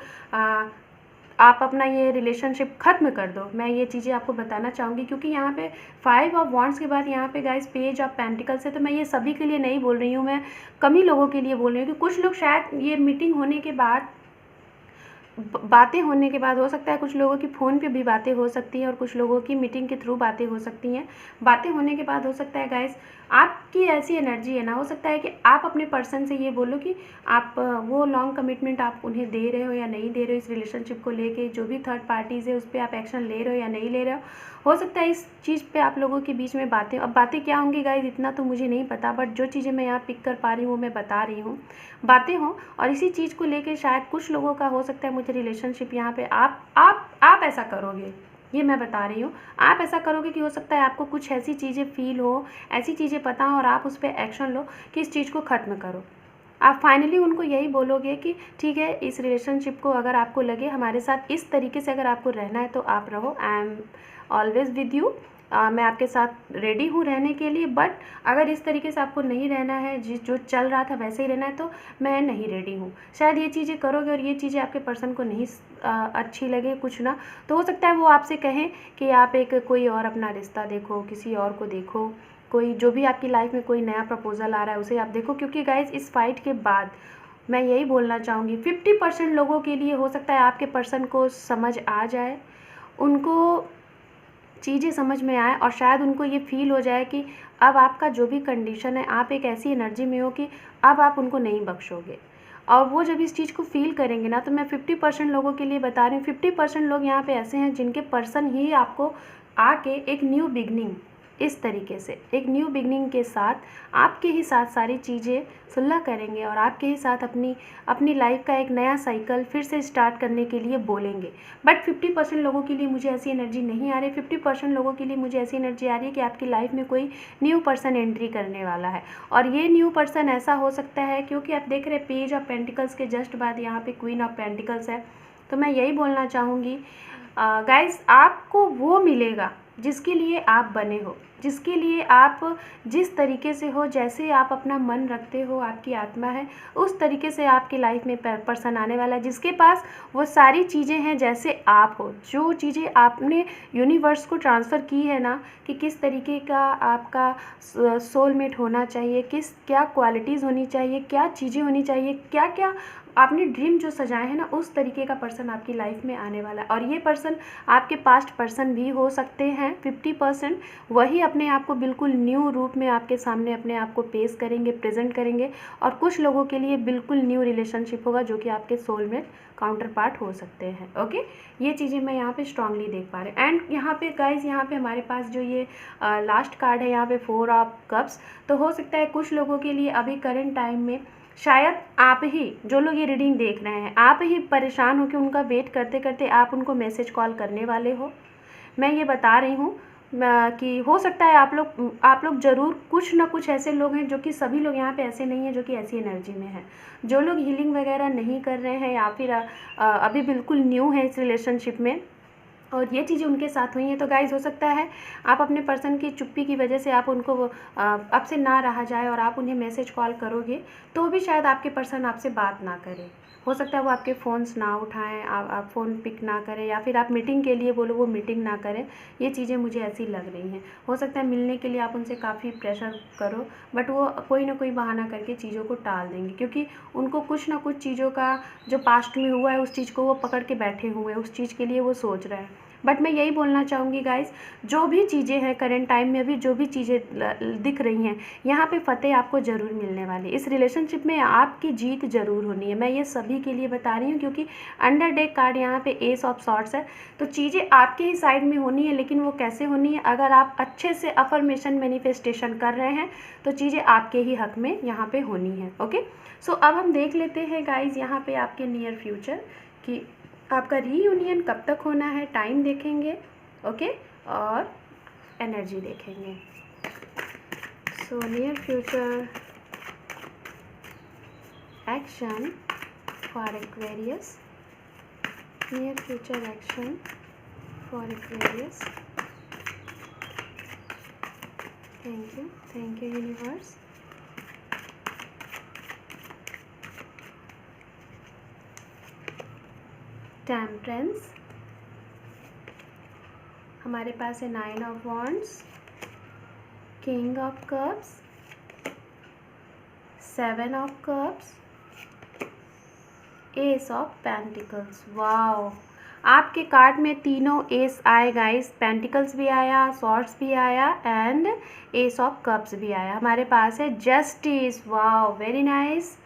आप अपना ये रिलेशनशिप ख़त्म कर दो। मैं ये चीज़ें आपको बताना चाहूँगी क्योंकि यहाँ पे 5 ऑफ वॉन्ड्स के बाद यहाँ पे गाइस पेज ऑफ पेंटिकल्स है। तो मैं ये सभी के लिए नहीं बोल रही हूँ, मैं कम ही लोगों के लिए बोल रही हूँ कि कुछ लोग शायद ये मीटिंग होने के बाद, बातें होने के बाद, हो सकता है कुछ लोगों की फ़ोन पे भी बातें हो सकती हैं और कुछ लोगों की मीटिंग के थ्रू बातें हो सकती हैं। बातें होने के बाद हो सकता है गाइस आपकी ऐसी एनर्जी है ना, हो सकता है कि आप अपने पर्सन से ये बोलो कि आप वो लॉन्ग कमिटमेंट आप उन्हें दे रहे हो या नहीं दे रहे हो, इस रिलेशनशिप को लेके जो भी थर्ड पार्टीज़ है उस पर आप एक्शन ले रहे हो या नहीं ले रहे हो सकता है इस चीज़ पे आप लोगों के बीच में बातें, अब बातें क्या होंगी गाइस इतना तो मुझे नहीं पता, बट जो चीज़ें मैं यहाँ पिक कर पा रही हूँ वो मैं बता रही हूँ, बातें हों। और इसी चीज़ को लेके शायद कुछ लोगों का हो सकता है मुझे रिलेशनशिप यहाँ पे आप ऐसा करोगे, ये मैं बता रही हूँ, आप ऐसा करोगे कि हो सकता है आपको कुछ ऐसी चीज़ें फील हो, ऐसी चीज़ें पता हो और आप उस पर एक्शन लो कि इस चीज़ को ख़त्म करो। आप फाइनली उनको यही बोलोगे कि ठीक है, इस रिलेशनशिप को अगर आपको लगे हमारे साथ इस तरीके से अगर आपको रहना है तो आप रहो, I am always with you, मैं आपके साथ रेडी हूँ रहने के लिए। बट अगर इस तरीके से आपको नहीं रहना है, जो चल रहा था वैसे ही रहना है, तो मैं नहीं रेडी हूँ। शायद ये चीज़ें करोगे और ये चीज़ें आपके पर्सन को नहीं अच्छी लगे कुछ ना, तो हो सकता है वो आपसे कहें कि आप एक कोई और अपना रिश्ता देखो, किसी और को देखो, कोई जो भी आपकी लाइफ में कोई नया प्रपोजल आ रहा है उसे आप देखो। क्योंकि गाइस इस फाइट के बाद मैं यही बोलना चाहूँगी 50% लोगों के लिए हो सकता है आपके पर्सन को समझ आ जाए, उनको चीज़ें समझ में आए और शायद उनको ये फील हो जाए कि अब आपका जो भी कंडीशन है, आप एक ऐसी एनर्जी में हो कि अब आप उनको नहीं बख्शोगे। और वो जब इस चीज़ को फील करेंगे ना, तो मैं 50% लोगों के लिए बता रही हूँ, 50% लोग यहाँ पे ऐसे हैं जिनके पर्सन ही आपको आके एक न्यू बिगनिंग, इस तरीके से एक न्यू बिगनिंग के साथ आपके ही साथ सारी चीज़ें सुलह करेंगे और आपके ही साथ अपनी लाइफ का एक नया साइकिल फिर से स्टार्ट करने के लिए बोलेंगे। बट 50% लोगों के लिए मुझे ऐसी एनर्जी नहीं आ रही, 50% लोगों के लिए मुझे ऐसी एनर्जी आ रही है कि आपकी लाइफ में कोई न्यू पर्सन एंट्री करने वाला है। और ये न्यू पर्सन ऐसा हो सकता है, क्योंकि आप देख रहे हैं पेज ऑफ पेंटिकल्स के जस्ट बाद यहाँ पे क्वीन ऑफ पेंटिकल्स है। तो मैं यही बोलना चाहूँगी गाइस, आपको वो मिलेगा जिसके लिए आप बने हो, जिसके लिए आप जिस तरीके से हो, जैसे आप अपना मन रखते हो, आपकी आत्मा है, उस तरीके से आपकी लाइफ में पर्सन आने वाला है जिसके पास वो सारी चीज़ें हैं जैसे आप हो। जो चीज़ें आपने यूनिवर्स को ट्रांसफ़र की है ना, कि किस तरीके का आपका सोलमेट होना चाहिए, क्या क्वालिटीज़ होनी चाहिए, क्या चीज़ें होनी चाहिए, क्या क्या आपने ड्रीम जो सजाए हैं ना, उस तरीके का पर्सन आपकी लाइफ में आने वाला है। और ये पर्सन आपके पास्ट पर्सन भी हो सकते हैं 50%, वही अपने आप को बिल्कुल न्यू रूप में आपके सामने अपने आप को पेश करेंगे, प्रेजेंट करेंगे। और कुछ लोगों के लिए बिल्कुल न्यू रिलेशनशिप होगा जो कि आपके सोलमेट काउंटर पार्ट हो सकते हैं, ओके। ये चीज़ें मैं यहाँ पे स्ट्रांगली देख पा रही हूँ। एंड यहाँ पे गाइज, यहाँ पे हमारे पास जो ये लास्ट कार्ड है यहाँ पे 4 ऑफ कप्स, तो हो सकता है कुछ लोगों के लिए अभी करंट टाइम में शायद आप ही, जो लोग ये रीडिंग देख रहे हैं, आप ही परेशान हो कि उनका वेट करते करते आप उनको मैसेज कॉल करने वाले हो। मैं ये बता रही हूँ, कि हो सकता है आप लोग ज़रूर कुछ ना कुछ ऐसे लोग हैं, जो कि सभी लोग यहाँ पे ऐसे नहीं हैं जो कि ऐसी एनर्जी में हैं। जो लोग हीलिंग वगैरह नहीं कर रहे हैं या फिर अभी बिल्कुल न्यू है इस रिलेशनशिप में और ये चीज़ें उनके साथ हुई हैं, तो गाइज़ हो सकता है आप अपने पर्सन की चुप्पी की वजह से आप उनको आपसे ना रहा जाए और आप उन्हें मैसेज कॉल करोगे तो भी शायद आपके पर्सन आपसे बात ना करें। हो सकता है वो आपके फ़ोन्स ना उठाएं, आप फ़ोन पिक ना करें, या फिर आप मीटिंग के लिए बोलो वो मीटिंग ना करें। ये चीज़ें मुझे ऐसी लग रही हैं। हो सकता है मिलने के लिए आप उनसे काफ़ी प्रेशर करो, बट वो कोई ना कोई बहाना करके चीज़ों को टाल देंगे, क्योंकि उनको कुछ ना कुछ चीज़ों का जो पास्ट में हुआ है उस चीज़ को वो पकड़ के बैठे हुए हैं, उस चीज़ के लिए वो सोच रहे हैं। बट मैं यही बोलना चाहूँगी गाइज़, जो भी चीज़ें हैं करंट टाइम में अभी जो भी चीज़ें दिख रही हैं, यहाँ पे फ़तेह आपको ज़रूर मिलने वाली है। इस रिलेशनशिप में आपकी जीत ज़रूर होनी है। मैं ये सभी के लिए बता रही हूँ, क्योंकि अंडर डेक कार्ड यहाँ पे एस ऑफ सॉर्ड्स है, तो चीज़ें आपके ही साइड में होनी है। लेकिन वो कैसे होनी है? अगर आप अच्छे से अफर्मेशन मैनिफेस्टेशन कर रहे हैं तो चीज़ें आपके ही हक में यहाँ पे होनी है। ओके, सो अब हम देख लेते हैं गाइज़ यहाँ पे आपके नियर फ्यूचर कि आपका रीयूनियन कब तक होना है। टाइम देखेंगे, ओके, और एनर्जी देखेंगे। So near future action for Aquarius, near future action for Aquarius. Thank you universe. Temperance, हमारे पास है 9 of wands, king of cups, 7 of cups, S of pentacles. Wow, आपके कार्ड में तीनों एस आए गाइस, पेंटिकल्स भी आया, सॉर्ड्स भी आया एंड एस ऑफ कप्स भी आया। हमारे पास है justice. Wow, very nice.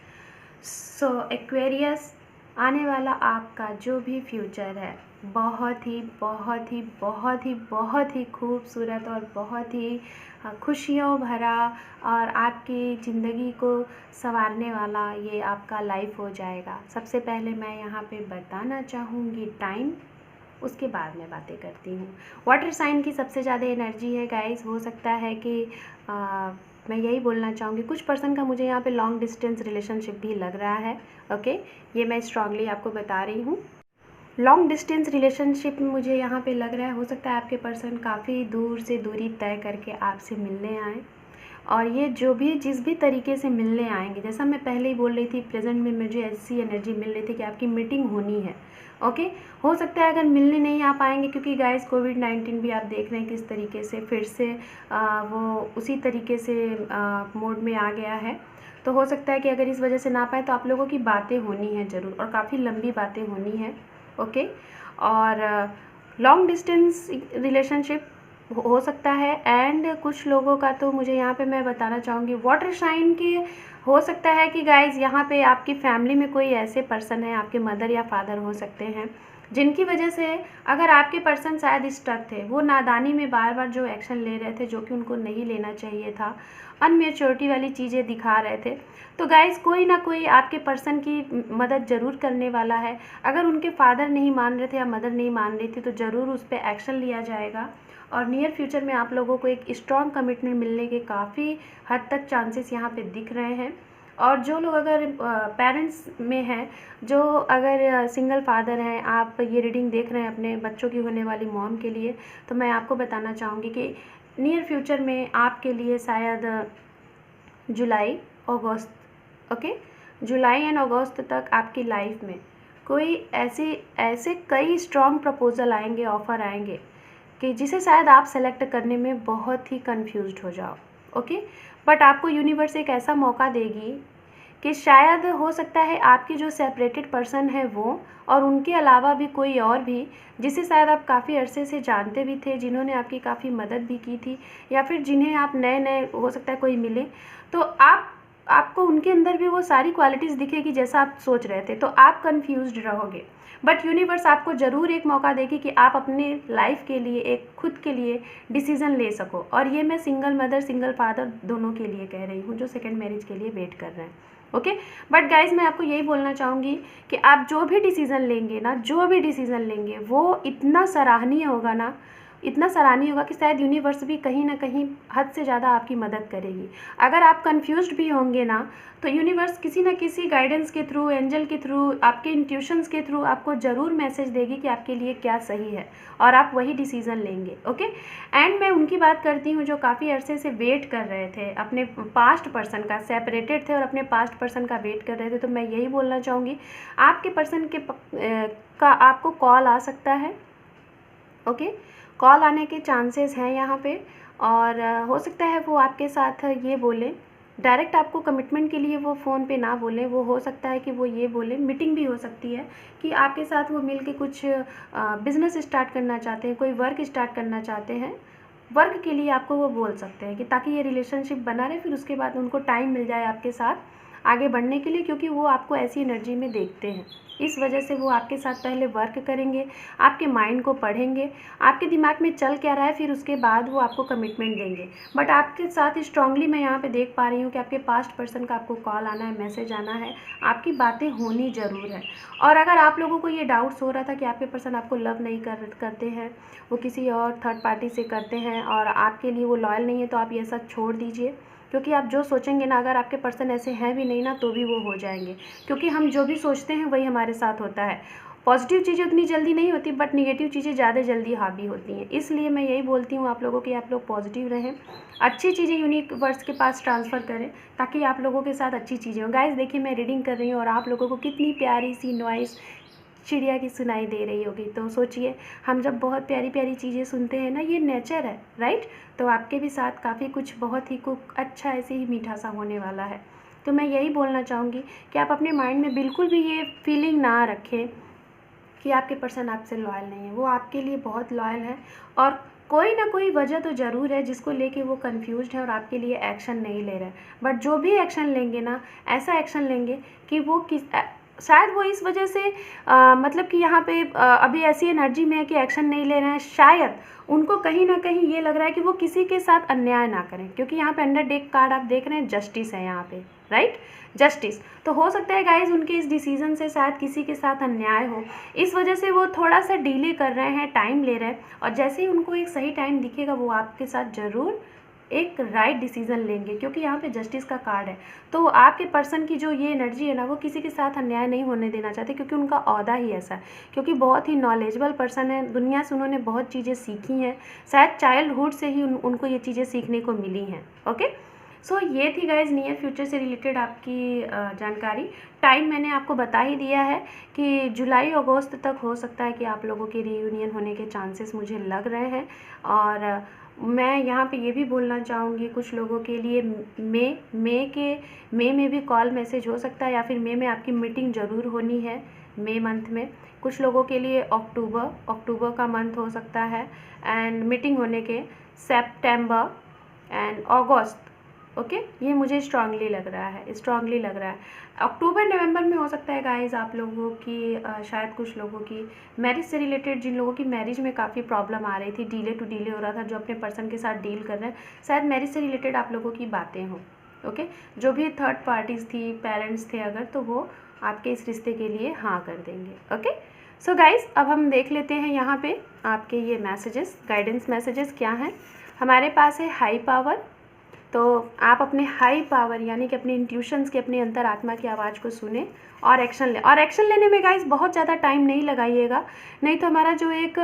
So Aquarius, आने वाला आपका जो भी फ्यूचर है बहुत ही बहुत ही बहुत ही बहुत ही खूबसूरत और बहुत ही खुशियों भरा और आपकी ज़िंदगी को संवारने वाला ये आपका लाइफ हो जाएगा। सबसे पहले मैं यहाँ पे बताना चाहूँगी टाइम, उसके बाद में बातें करती हूँ। वाटर साइन की सबसे ज़्यादा एनर्जी है गाइस। हो सकता है कि मैं यही बोलना चाहूँगी, कुछ पर्सन का मुझे यहाँ पे लॉन्ग डिस्टेंस रिलेशनशिप भी लग रहा है। ओके, ये मैं स्ट्रांगली आपको बता रही हूँ। लॉन्ग डिस्टेंस रिलेशनशिप में मुझे यहाँ पे लग रहा है, हो सकता है आपके पर्सन काफ़ी दूर से दूरी तय करके आपसे मिलने आए, और ये जो भी जिस भी तरीके से मिलने आएंगे, जैसा मैं पहले ही बोल रही थी, प्रेजेंट में मुझे ऐसी एनर्जी मिल रही थी कि आपकी मीटिंग होनी है। ओके, हो सकता है अगर मिलने नहीं आ पाएंगे, क्योंकि गाइस कोविड-19 भी आप देख रहे हैं किस तरीके से फिर से वो उसी तरीके से मोड में आ गया है। तो हो सकता है कि अगर इस वजह से ना पाए तो आप लोगों की बातें होनी है ज़रूर, और काफ़ी लंबी बातें होनी है। ओके, और लॉन्ग डिस्टेंस रिलेशनशिप हो सकता है। एंड कुछ लोगों का तो मुझे यहाँ पे मैं बताना चाहूँगी वाटर साइन की, हो सकता है कि गाइज़ यहाँ पे आपकी फैमिली में कोई ऐसे पर्सन है, आपके मदर या फादर हो सकते हैं, जिनकी वजह से अगर आपके पर्सन शायद स्टक थे, वो नादानी में बार बार जो एक्शन ले रहे थे जो कि उनको नहीं लेना चाहिए था, अनमेच्योरिटी वाली चीज़ें दिखा रहे थे, तो गाइज़ कोई ना कोई आपके पर्सन की मदद ज़रूर करने वाला है। अगर उनके फादर नहीं मान रहे थे या मदर नहीं मान रही थी तो ज़रूर उस पर एक्शन लिया जाएगा, और नियर फ्यूचर में आप लोगों को एक स्ट्रॉन्ग कमिटमेंट मिलने के काफ़ी हद तक चांसेस यहाँ पे दिख रहे हैं। और जो लोग अगर पेरेंट्स में हैं, जो अगर सिंगल फादर हैं, आप ये रीडिंग देख रहे हैं अपने बच्चों की होने वाली मॉम के लिए, तो मैं आपको बताना चाहूँगी कि नियर फ्यूचर में आपके लिए शायद जुलाई अगस्त, ओके, जुलाई एंड अगस्त तक आपकी लाइफ में कोई ऐसे कई स्ट्रॉन्ग प्रपोजल आएंगे, ऑफ़र आएंगे कि जिसे शायद आप सेलेक्ट करने में बहुत ही कंफ्यूज्ड हो जाओ। ओके, बट आपको यूनिवर्स एक ऐसा मौका देगी कि शायद हो सकता है आपकी जो सेपरेटेड पर्सन है वो, और उनके अलावा भी कोई और भी जिसे शायद आप काफ़ी अरसे से जानते भी थे, जिन्होंने आपकी काफ़ी मदद भी की थी, या फिर जिन्हें आप नए नए हो सकता है कोई मिले, तो आपको उनके अंदर भी वो सारी क्वालिटीज़ दिखेगी जैसा आप सोच रहे थे, तो आप कंफ्यूज्ड रहोगे। बट यूनिवर्स आपको ज़रूर एक मौका देगी कि आप अपने लाइफ के लिए एक खुद के लिए डिसीज़न ले सको, और ये मैं सिंगल मदर सिंगल फादर दोनों के लिए कह रही हूँ जो सेकंड मैरिज के लिए वेट कर रहे हैं। ओके, बट गाइज मैं आपको यही बोलना चाहूँगी कि आप जो भी डिसीज़न लेंगे ना, जो भी डिसीज़न लेंगे वो इतना सराहनीय होगा ना, इतना सराहनीय होगा कि शायद यूनिवर्स भी कहीं ना कहीं हद से ज़्यादा आपकी मदद करेगी। अगर आप कंफ्यूज्ड भी होंगे ना, तो यूनिवर्स किसी ना किसी गाइडेंस के थ्रू, एंजल के थ्रू, आपके इंट्यूशंस के थ्रू आपको ज़रूर मैसेज देगी कि आपके लिए क्या सही है, और आप वही डिसीज़न लेंगे। ओके। एंड मैं उनकी बात करती हूँ जो काफ़ी अरसे से वेट कर रहे थे अपने पास्ट पर्सन का, सेपरेटेड थे और अपने पास्ट पर्सन का वेट कर रहे थे। तो मैं यही बोलना चाहूँगी, आपके पर्सन का आपको कॉल आ सकता है। ओके, कॉल आने के चांसेस हैं यहाँ पे, और हो सकता है वो आपके साथ ये बोले, डायरेक्ट आपको कमिटमेंट के लिए वो फ़ोन पे ना बोले, वो हो सकता है कि वो ये बोले, मीटिंग भी हो सकती है कि आपके साथ वो मिल के कुछ बिज़नेस स्टार्ट करना चाहते हैं, कोई वर्क स्टार्ट करना चाहते हैं। वर्क के लिए आपको वो बोल सकते हैं कि ताकि ये रिलेशनशिप बना रहे, फिर उसके बाद उनको टाइम मिल जाए आपके साथ आगे बढ़ने के लिए, क्योंकि वो आपको ऐसी एनर्जी में देखते हैं। इस वजह से वो आपके साथ पहले वर्क करेंगे, आपके माइंड को पढ़ेंगे, आपके दिमाग में चल क्या रहा है, फिर उसके बाद वो आपको कमिटमेंट देंगे। बट आपके साथ स्ट्रांगली मैं यहाँ पे देख पा रही हूँ कि आपके पास्ट पर्सन का आपको कॉल आना है, मैसेज आना है, आपकी बातें होनी ज़रूर है। और अगर आप लोगों को ये डाउट्स हो रहा था कि आपके पर्सन आपको लव नहीं करते हैं, वो किसी और थर्ड पार्टी से करते हैं और आपके लिए वो लॉयल नहीं है, तो आप ये सब छोड़ दीजिए। क्योंकि आप जो सोचेंगे ना, अगर आपके पर्सन ऐसे हैं भी नहीं ना, तो भी वो हो जाएंगे। क्योंकि हम जो भी सोचते हैं वही हमारे साथ होता है। पॉजिटिव चीज़ें उतनी जल्दी नहीं होती, बट निगेटिव चीज़ें ज़्यादा जल्दी हावी होती हैं। इसलिए मैं यही बोलती हूँ आप लोगों कि आप लोग पॉजिटिव रहें, अच्छी चीज़ें यूनिवर्स के पास ट्रांसफ़र करें, ताकि आप लोगों के साथ अच्छी चीज़ें हों। गाइस देखिए, मैं रीडिंग कर रही हूँ और आप लोगों को कितनी प्यारी सी नॉइस चिड़िया की सुनाई दे रही होगी। तो सोचिए, हम जब बहुत प्यारी प्यारी चीज़ें सुनते हैं ना, ये नेचर है, राइट। तो आपके भी साथ काफ़ी कुछ बहुत ही अच्छा ऐसे ही मीठा सा होने वाला है। तो मैं यही बोलना चाहूँगी कि आप अपने माइंड में बिल्कुल भी ये फीलिंग ना रखें कि आपके पर्सन आपसे लॉयल नहीं है। वो आपके लिए बहुत लॉयल है, और कोई ना कोई वजह तो ज़रूर है जिसको लेके वो कंफ्यूज्ड है और आपके लिए एक्शन नहीं ले रहे हैं। बट जो भी एक्शन लेंगे ना, ऐसा एक्शन लेंगे कि वो शायद वो इस वजह से मतलब कि यहाँ पे अभी ऐसी एनर्जी में है कि एक्शन नहीं ले रहे हैं। शायद उनको कहीं ना कहीं ये लग रहा है कि वो किसी के साथ अन्याय ना करें, क्योंकि यहाँ पे अंडर डेक कार्ड आप देख रहे हैं, जस्टिस है यहाँ पे, राइट, जस्टिस। तो हो सकता है गाइज उनके इस डिसीजन से शायद किसी के साथ अन्याय हो, इस वजह से वो थोड़ा सा डिले कर रहे हैं, टाइम ले रहे हैं। और जैसे ही उनको एक सही टाइम दिखेगा, वो आपके साथ ज़रूर एक राइट डिसीज़न लेंगे, क्योंकि यहाँ पे जस्टिस का कार्ड है। तो आपके पर्सन की जो ये एनर्जी है ना, वो किसी के साथ अन्याय नहीं होने देना चाहते, क्योंकि उनका औहदा ही ऐसा है, क्योंकि बहुत ही नॉलेजेबल पर्सन है, दुनिया से उन्होंने बहुत चीज़ें सीखी हैं, शायद चाइल्डहुड से ही उनको ये चीज़ें सीखने को मिली हैं। ओके, सो ये थी गाइज नियर फ्यूचर से रिलेटेड आपकी जानकारी। टाइम मैंने आपको बता ही दिया है कि जुलाई अगस्त तक हो सकता है कि आप लोगों की रीयूनियन होने के चांसेस मुझे लग रहे हैं। और मैं यहाँ पे ये भी बोलना चाहूँगी, कुछ लोगों के लिए मई में भी कॉल मैसेज हो सकता है, या फिर मई में आपकी मीटिंग ज़रूर होनी है, मई मंथ में। कुछ लोगों के लिए अक्टूबर का मंथ हो सकता है एंड मीटिंग होने के, सेप्टेम्बर एंड अगस्त। ओके, ये मुझे स्ट्रांगली लग रहा है। अक्टूबर नवंबर में हो सकता है गाइज आप लोगों की शायद कुछ लोगों की मैरिज से रिलेटेड, जिन लोगों की मैरिज में काफ़ी प्रॉब्लम आ रही थी, डिले हो रहा था, जो अपने पर्सन के साथ डील कर रहे हैं, शायद मैरिज से रिलेटेड आप लोगों की बातें हों। ओके, जो भी थर्ड पार्टीज़ थी, पेरेंट्स थे अगर, तो वो आपके इस रिश्ते के लिए हाँ कर देंगे। ओके, सो गाइज अब हम देख लेते हैं यहाँ पे आपके ये मैसेजेस, गाइडेंस मैसेजेस क्या हैं। हमारे पास है हाई पावर। तो आप अपने हाई पावर यानी कि अपने इंट्यूशंस की, अपनी अंतरात्मा की आवाज़ को सुने और एक्शन लें। और एक्शन लेने में गाइस बहुत ज़्यादा टाइम नहीं लगाइएगा, नहीं तो हमारा जो एक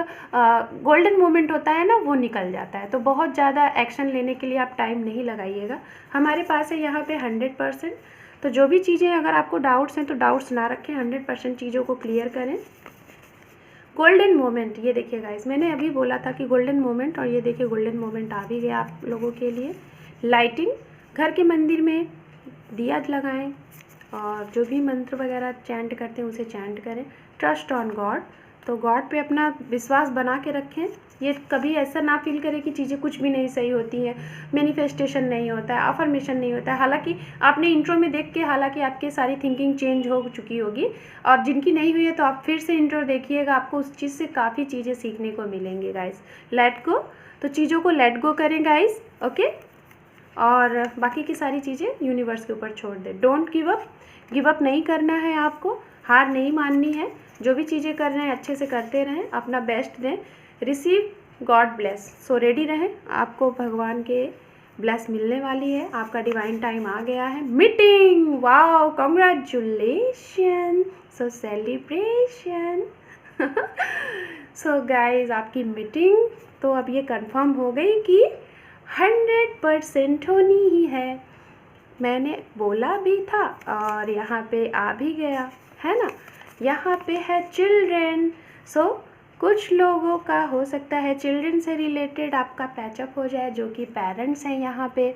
गोल्डन मोमेंट होता है ना, वो निकल जाता है। तो बहुत ज़्यादा एक्शन लेने के लिए आप टाइम नहीं लगाइएगा। हमारे पास है यहाँ पे 100%। तो जो भी चीज़ें, अगर आपको डाउट्स हैं तो डाउट्स ना रखें, 100% चीज़ों को क्लियर करें। गोल्डन मोमेंट, ये देखिए गाइस, मैंने अभी बोला था कि गोल्डन मोमेंट, और ये देखिए गोल्डन मोमेंट आ भी गया आप लोगों के लिए। लाइटिंग, घर के मंदिर में दिया लगाएं और जो भी मंत्र वगैरह चैंट करते हैं उसे चैंट करें। ट्रस्ट ऑन गॉड, तो गॉड पे अपना विश्वास बना के रखें। ये कभी ऐसा ना फील करें कि चीज़ें कुछ भी नहीं सही होती हैं, मैनिफेस्टेशन नहीं होता है, अफर्मेशन नहीं होता है। हालांकि आपने इंट्रो में देख के हालांकि आपकी सारी थिंकिंग चेंज हो चुकी होगी, और जिनकी नहीं हुई है तो आप फिर से इंट्रो देखिएगा, आपको उस चीज़ से काफ़ी चीज़ें सीखने को मिलेंगी गाइस। लेट गो, तो चीज़ों को लेट गो करें गाइस। ओके, और बाकी की सारी चीज़ें यूनिवर्स के ऊपर छोड़ दें। डोंट गिव अप नहीं करना है आपको, हार नहीं माननी है। जो भी चीज़ें कर रहे हैं अच्छे से करते रहें, अपना बेस्ट दें। Receive God bless. So ready रहें, आपको भगवान के ब्लेस मिलने वाली है, आपका डिवाइन टाइम आ गया है। मीटिंग, वाओ, कॉन्ग्रेचुलेशन, सो सेलिब्रेशन। सो गाइज, आपकी मीटिंग तो अब ये कंफर्म हो गई कि 100% होनी ही है। मैंने बोला भी था और यहाँ पे आ भी गया है ना। यहाँ पे है चिल्ड्रेन। सो कुछ लोगों का हो सकता है चिल्ड्रन से रिलेटेड आपका पैचअप हो जाए, जो कि पेरेंट्स हैं यहाँ पे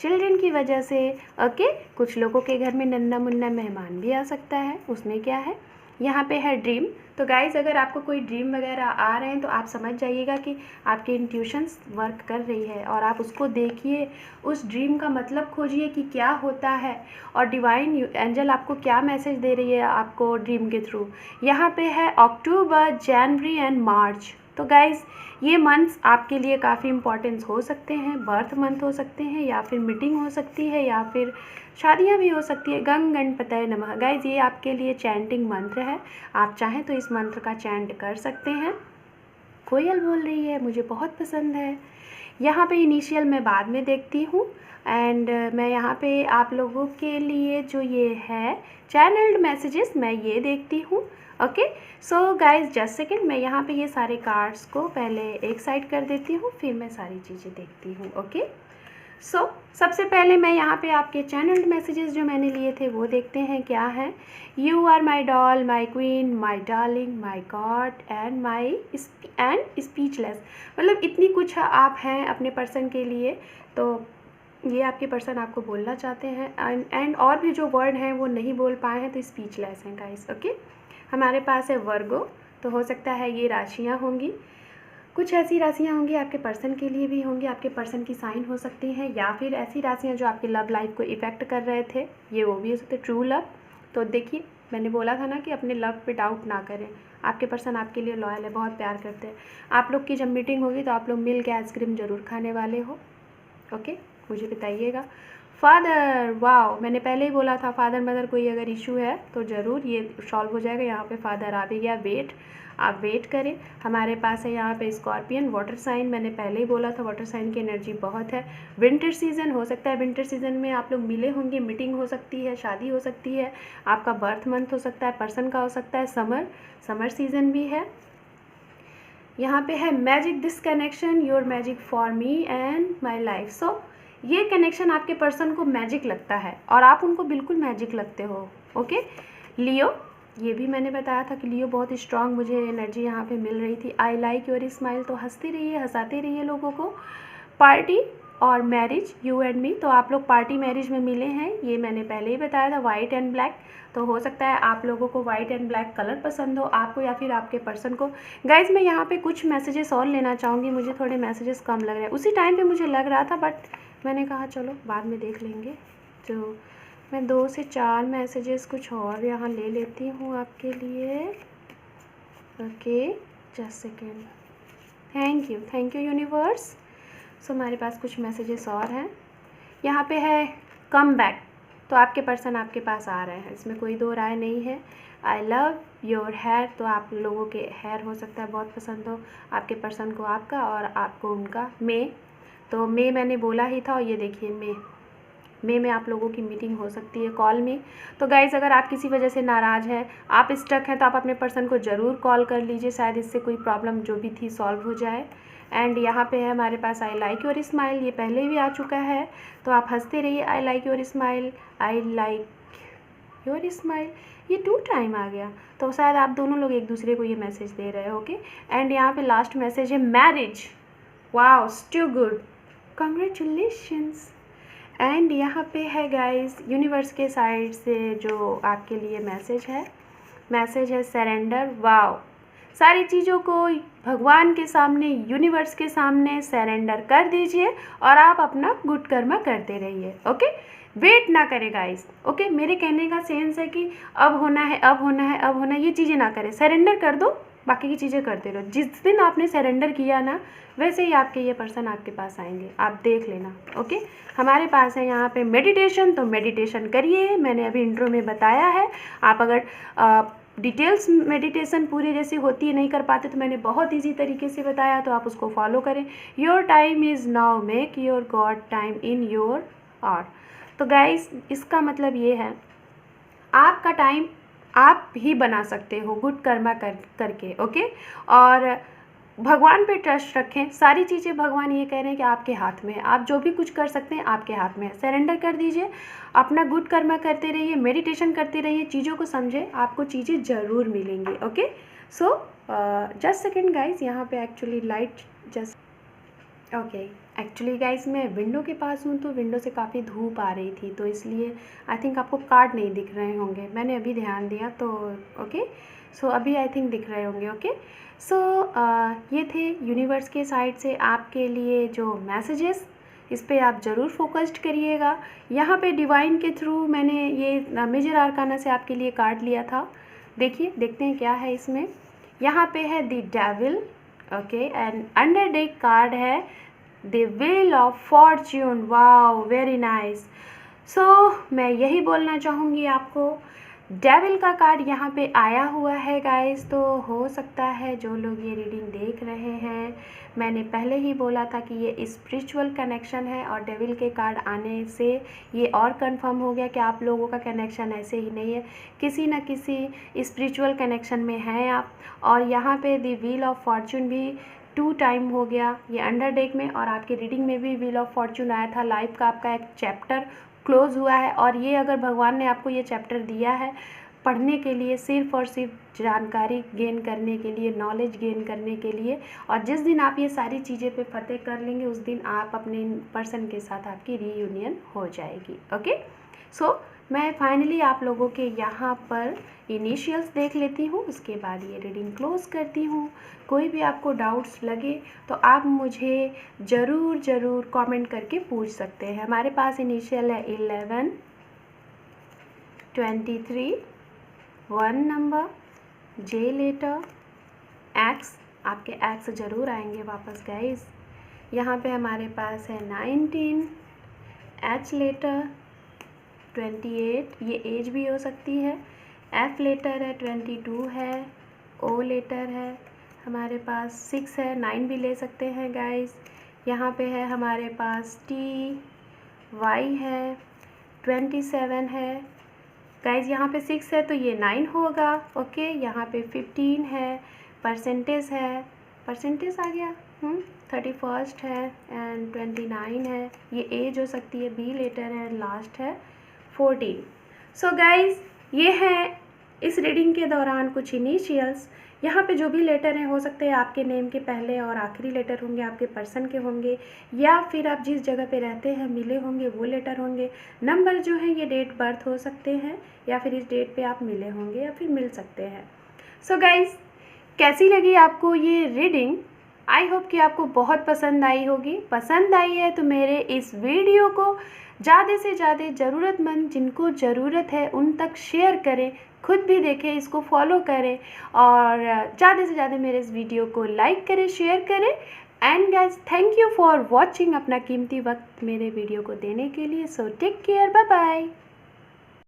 चिल्ड्रन की वजह से। ओके, कुछ लोगों के घर में नन्ना मुन्ना मेहमान भी आ सकता है, उसमें क्या है। यहाँ पे है ड्रीम। तो गाइज़, अगर आपको कोई ड्रीम वगैरह आ रहे हैं तो आप समझ जाइएगा कि आपकी इंट्यूशंस वर्क कर रही है और आप उसको देखिए, उस ड्रीम का मतलब खोजिए कि क्या होता है और डिवाइन एंजल आपको क्या मैसेज दे रही है आपको ड्रीम के थ्रू। यहाँ पे है अक्टूबर, जनवरी एंड मार्च। तो गाइज़, ये मंथ्स आपके लिए काफ़ी इंपॉर्टेंस हो सकते हैं, बर्थ मंथ हो सकते हैं, या फिर मीटिंग हो सकती है, या फिर शादियाँ भी हो सकती है। गंग गणपतये नमः। गाइज़, ये आपके लिए चैंटिंग मंत्र है, आप चाहें तो इस मंत्र का चैंट कर सकते हैं। कोयल बोल रही है, मुझे बहुत पसंद है। यहाँ पे इनिशियल मैं बाद में देखती हूँ एंड मैं यहाँ पे आप लोगों के लिए जो ये है चैनल्ड मैसेजेस मैं ये देखती हूँ। Okay, so guys just second, मैं यहाँ पे ये सारे कार्ड्स को पहले एक साइड कर देती हूँ, फिर मैं सारी चीज़ें देखती हूँ। ओके, सो सबसे पहले मैं यहाँ पे आपके चैनल्ड मैसेजेस जो मैंने लिए थे वो देखते हैं क्या है। You are my doll, my queen, my darling, my god and my and speechless. मतलब इतनी कुछ आप हैं अपने पर्सन के लिए, तो ये आपके पर्सन आपको बोलना चाहते हैं एंड और भी जो वर्ड हैं वो नहीं बोल पाए हैं तो स्पीचलेस हैं गाइस। ओके, हमारे पास है वर्गो। तो हो सकता है ये राशियाँ होंगी, कुछ ऐसी राशियाँ होंगी आपके पर्सन के लिए भी होंगी, आपके पर्सन की साइन हो सकती हैं, या फिर ऐसी राशियाँ जो आपकी लव लाइफ को इफ़ेक्ट कर रहे थे, ये वो भी हो सकते, ट्रू लव। तो देखिए, मैंने बोला था ना कि अपने लव पे डाउट ना करें, आपके पर्सन आपके लिए लॉयल है, बहुत प्यार करते हैं। आप लोग की जब मीटिंग होगी तो आप लोग मिल के आइसक्रीम ज़रूर खाने वाले हो। ओके, मुझे बताइएगा। फादर, वाओ, मैंने पहले ही बोला था फादर मदर कोई अगर इशू है तो ज़रूर ये सॉल्व हो जाएगा। यहाँ पे फादर आ भी गया, वेट, आप वेट करें। हमारे पास है यहाँ पे स्कॉर्पियन, वाटर साइन, मैंने पहले ही बोला था वाटर साइन की एनर्जी बहुत है। विंटर सीजन हो सकता है, विंटर सीजन में आप लोग मिले होंगे, मीटिंग हो सकती है, शादी हो सकती है, आपका बर्थ मंथ हो सकता है, पर्सन का हो सकता है, समर सीजन भी है। यहाँ पे है magic, this connection your magic for me and my life. So ये कनेक्शन आपके पर्सन को मैजिक लगता है और आप उनको बिल्कुल मैजिक लगते हो। ओके, लियो, ये भी मैंने बताया था कि लियो बहुत स्ट्रांग मुझे एनर्जी यहाँ पे मिल रही थी। आई लाइक योर स्माइल, तो हंसते रहिए, हंसाते रहिए लोगों को। पार्टी और मैरिज, यू एंड मी, तो आप लोग पार्टी मैरिज में मिले हैं, ये मैंने पहले ही बताया था। वाइट एंड ब्लैक, तो हो सकता है आप लोगों को वाइट एंड ब्लैक कलर पसंद हो, आपको या फिर आपके पर्सन को। गाइज, मैं यहाँ पे कुछ मैसेजेस और लेना चाहूँगी, मुझे थोड़े मैसेजेस कम लग रहे हैं। उसी टाइम पे मुझे लग रहा था बट मैंने कहा चलो बाद में देख लेंगे, तो मैं 2 से 4 मैसेजेस कुछ और यहाँ ले लेती हूँ आपके लिए। Okay, just second. Thank you universe. So हमारे पास कुछ मैसेजेस और हैं। यहाँ पे है कम बैक, तो आपके पर्सन आपके पास आ रहे हैं, इसमें कोई दो राय नहीं है। आई लव योर हेयर, तो आप लोगों के हेयर हो सकता है बहुत पसंद हो आपके पर्सन को आपका और आपको उनका। मे, तो मे मैंने बोला ही था, और ये देखिए मे में आप लोगों की मीटिंग हो सकती है कॉल में। तो गाइज़, अगर आप किसी वजह से नाराज़ हैं, आप स्टक हैं, तो आप अपने पर्सन को ज़रूर कॉल कर लीजिए, शायद इससे कोई प्रॉब्लम जो भी थी सॉल्व हो जाए। एंड यहाँ पे है हमारे पास आई लाइक योर स्माइल, ये पहले भी आ चुका है, तो आप हंसते रहिए। I like your smile, I like your smile, ये 2 टाइम आ गया, तो शायद आप दोनों लोग एक दूसरे को ये मैसेज दे रहे हो। ओके, एंड यहाँ पे लास्ट मैसेज है मैरिज, वाओ, स्टू गुड, कॉन्ग्रेचुलेशंस। एंड यहाँ पे है गाइस यूनिवर्स के साइड से जो आपके लिए मैसेज है सरेंडर। वाओ, सारी चीज़ों को भगवान के सामने, यूनिवर्स के सामने सरेंडर कर दीजिए और आप अपना गुड कर्मा करते रहिए। ओके, वेट ना करें गाइस। ओके, मेरे कहने का सेंस है कि अब होना है, ये चीज़ें ना करें, सरेंडर कर दो, बाकी की चीज़ें करते रहो। जिस दिन आपने सरेंडर किया ना, वैसे ही आपके ये पर्सन आपके पास आएंगे, आप देख लेना। ओके, हमारे पास है यहाँ पे मेडिटेशन, तो मेडिटेशन करिए, मैंने अभी इंट्रो में बताया है। आप अगर डिटेल्स मेडिटेशन पूरी जैसी होती है नहीं कर पाते तो मैंने बहुत इजी तरीके से बताया, तो आप उसको फॉलो करें। Your time is now, make your god time in your hour. तो गाइस इसका मतलब ये है आपका टाइम आप ही बना सकते हो गुड कर्मा करके, ओके। और भगवान पे ट्रस्ट रखें, सारी चीज़ें भगवान ये कह रहे हैं कि आपके हाथ में है, आप जो भी कुछ कर सकते हैं आपके हाथ में है। सरेंडर कर दीजिए, अपना गुड कर्मा करते रहिए, मेडिटेशन करते रहिए, चीज़ों को समझें, आपको चीज़ें ज़रूर मिलेंगी, okay. So just second guys, यहाँ पे actually light just okay. Actually guys मैं विंडो के पास हूँ, तो विंडो से काफ़ी धूप आ रही थी, तो इसलिए आई थिंक आपको कार्ड नहीं दिख रहे होंगे, मैंने अभी ध्यान दिया तो ओके। सो अभी आई थिंक दिख रहे होंगे, ओके। सो ये थे यूनिवर्स के साइड से आपके लिए जो मैसेजेस, इस पे आप ज़रूर फोकस्ड करिएगा। यहाँ पे डिवाइन के थ्रू मैंने ये मेजर आर्काना से आपके लिए कार्ड लिया था, देखिए देखते हैं क्या है इसमें। यहाँ पे है the devil, okay, and under deck card है the wheel of fortune. Wow, very nice. So मैं यही बोलना चाहूँगी आपको, डेविल का कार्ड यहाँ पे आया हुआ है गाइस, तो हो सकता है जो लोग ये रीडिंग देख रहे हैं, मैंने पहले ही बोला था कि ये स्पिरिचुअल कनेक्शन है, और डेविल के कार्ड आने से ये और कंफर्म हो गया कि आप लोगों का कनेक्शन ऐसे ही नहीं है, किसी न किसी स्पिरिचुअल कनेक्शन में हैं आप। और यहाँ पे द व्हील ऑफ फॉर्च्यून भी 2 टाइम हो गया ये अंडर डेक में, और आपकी रीडिंग में भी व्हील ऑफ फॉर्च्यून आया था। लाइफ का आपका एक चैप्टर क्लोज हुआ है, और ये अगर भगवान ने आपको ये चैप्टर दिया है पढ़ने के लिए, सिर्फ और सिर्फ जानकारी गेन करने के लिए, नॉलेज गेन करने के लिए, और जिस दिन आप ये सारी चीज़ें पे फतेह कर लेंगे उस दिन आप अपने पर्सन के साथ आपकी रीयूनियन हो जाएगी, ओके। सो मैं फाइनली आप लोगों के यहाँ पर इनिशियल्स देख लेती हूँ, उसके बाद ये रीडिंग क्लोज करती हूँ। कोई भी आपको डाउट्स लगे तो आप मुझे ज़रूर कमेंट करके पूछ सकते हैं। हमारे पास इनिशियल है 11, 23, 1 नंबर, जे लेटर, एक्स, आपके एक्स ज़रूर आएंगे वापस गाइस। यहाँ पे हमारे पास है 19, एच लेटर, 28, ये एज भी हो सकती है, एफ लेटर है, 22 है, ओ लेटर है, हमारे पास 6 है, 9 भी ले सकते हैं गाइस। यहाँ पे है हमारे पास टी, वाई है, 27 है गाइस। यहाँ पे 6 है तो ये 9 होगा, ओके। यहाँ पे 15 है, परसेंटेज है, परसेंटेज आ गया, 31 है, एंड 29 है, ये एज हो सकती है, बी लेटर है, लास्ट है 14। सो गाइस ये है इस रीडिंग के दौरान कुछ इनिशियल्स। यहाँ पे जो भी लेटर हैं हो सकते हैं आपके नेम के पहले और आखिरी लेटर होंगे, आपके पर्सन के होंगे, या फिर आप जिस जगह पे रहते हैं मिले होंगे वो लेटर होंगे। नंबर जो है ये डेट बर्थ हो सकते हैं, या फिर इस डेट पे आप मिले होंगे या फिर मिल सकते हैं। सो गाइस कैसी लगी आपको ये रीडिंग? आई होप कि आपको बहुत पसंद आई होगी। पसंद आई है तो मेरे इस वीडियो को ज़्यादा से ज़्यादा ज़रूरतमंद जिनको ज़रूरत है उन तक शेयर करें, खुद भी देखें, इसको फॉलो करें, और ज़्यादा से ज़्यादा मेरे इस वीडियो को लाइक करें, शेयर करें। And guys thank you for watching, अपना कीमती वक्त मेरे वीडियो को देने के लिए। So take care, bye bye.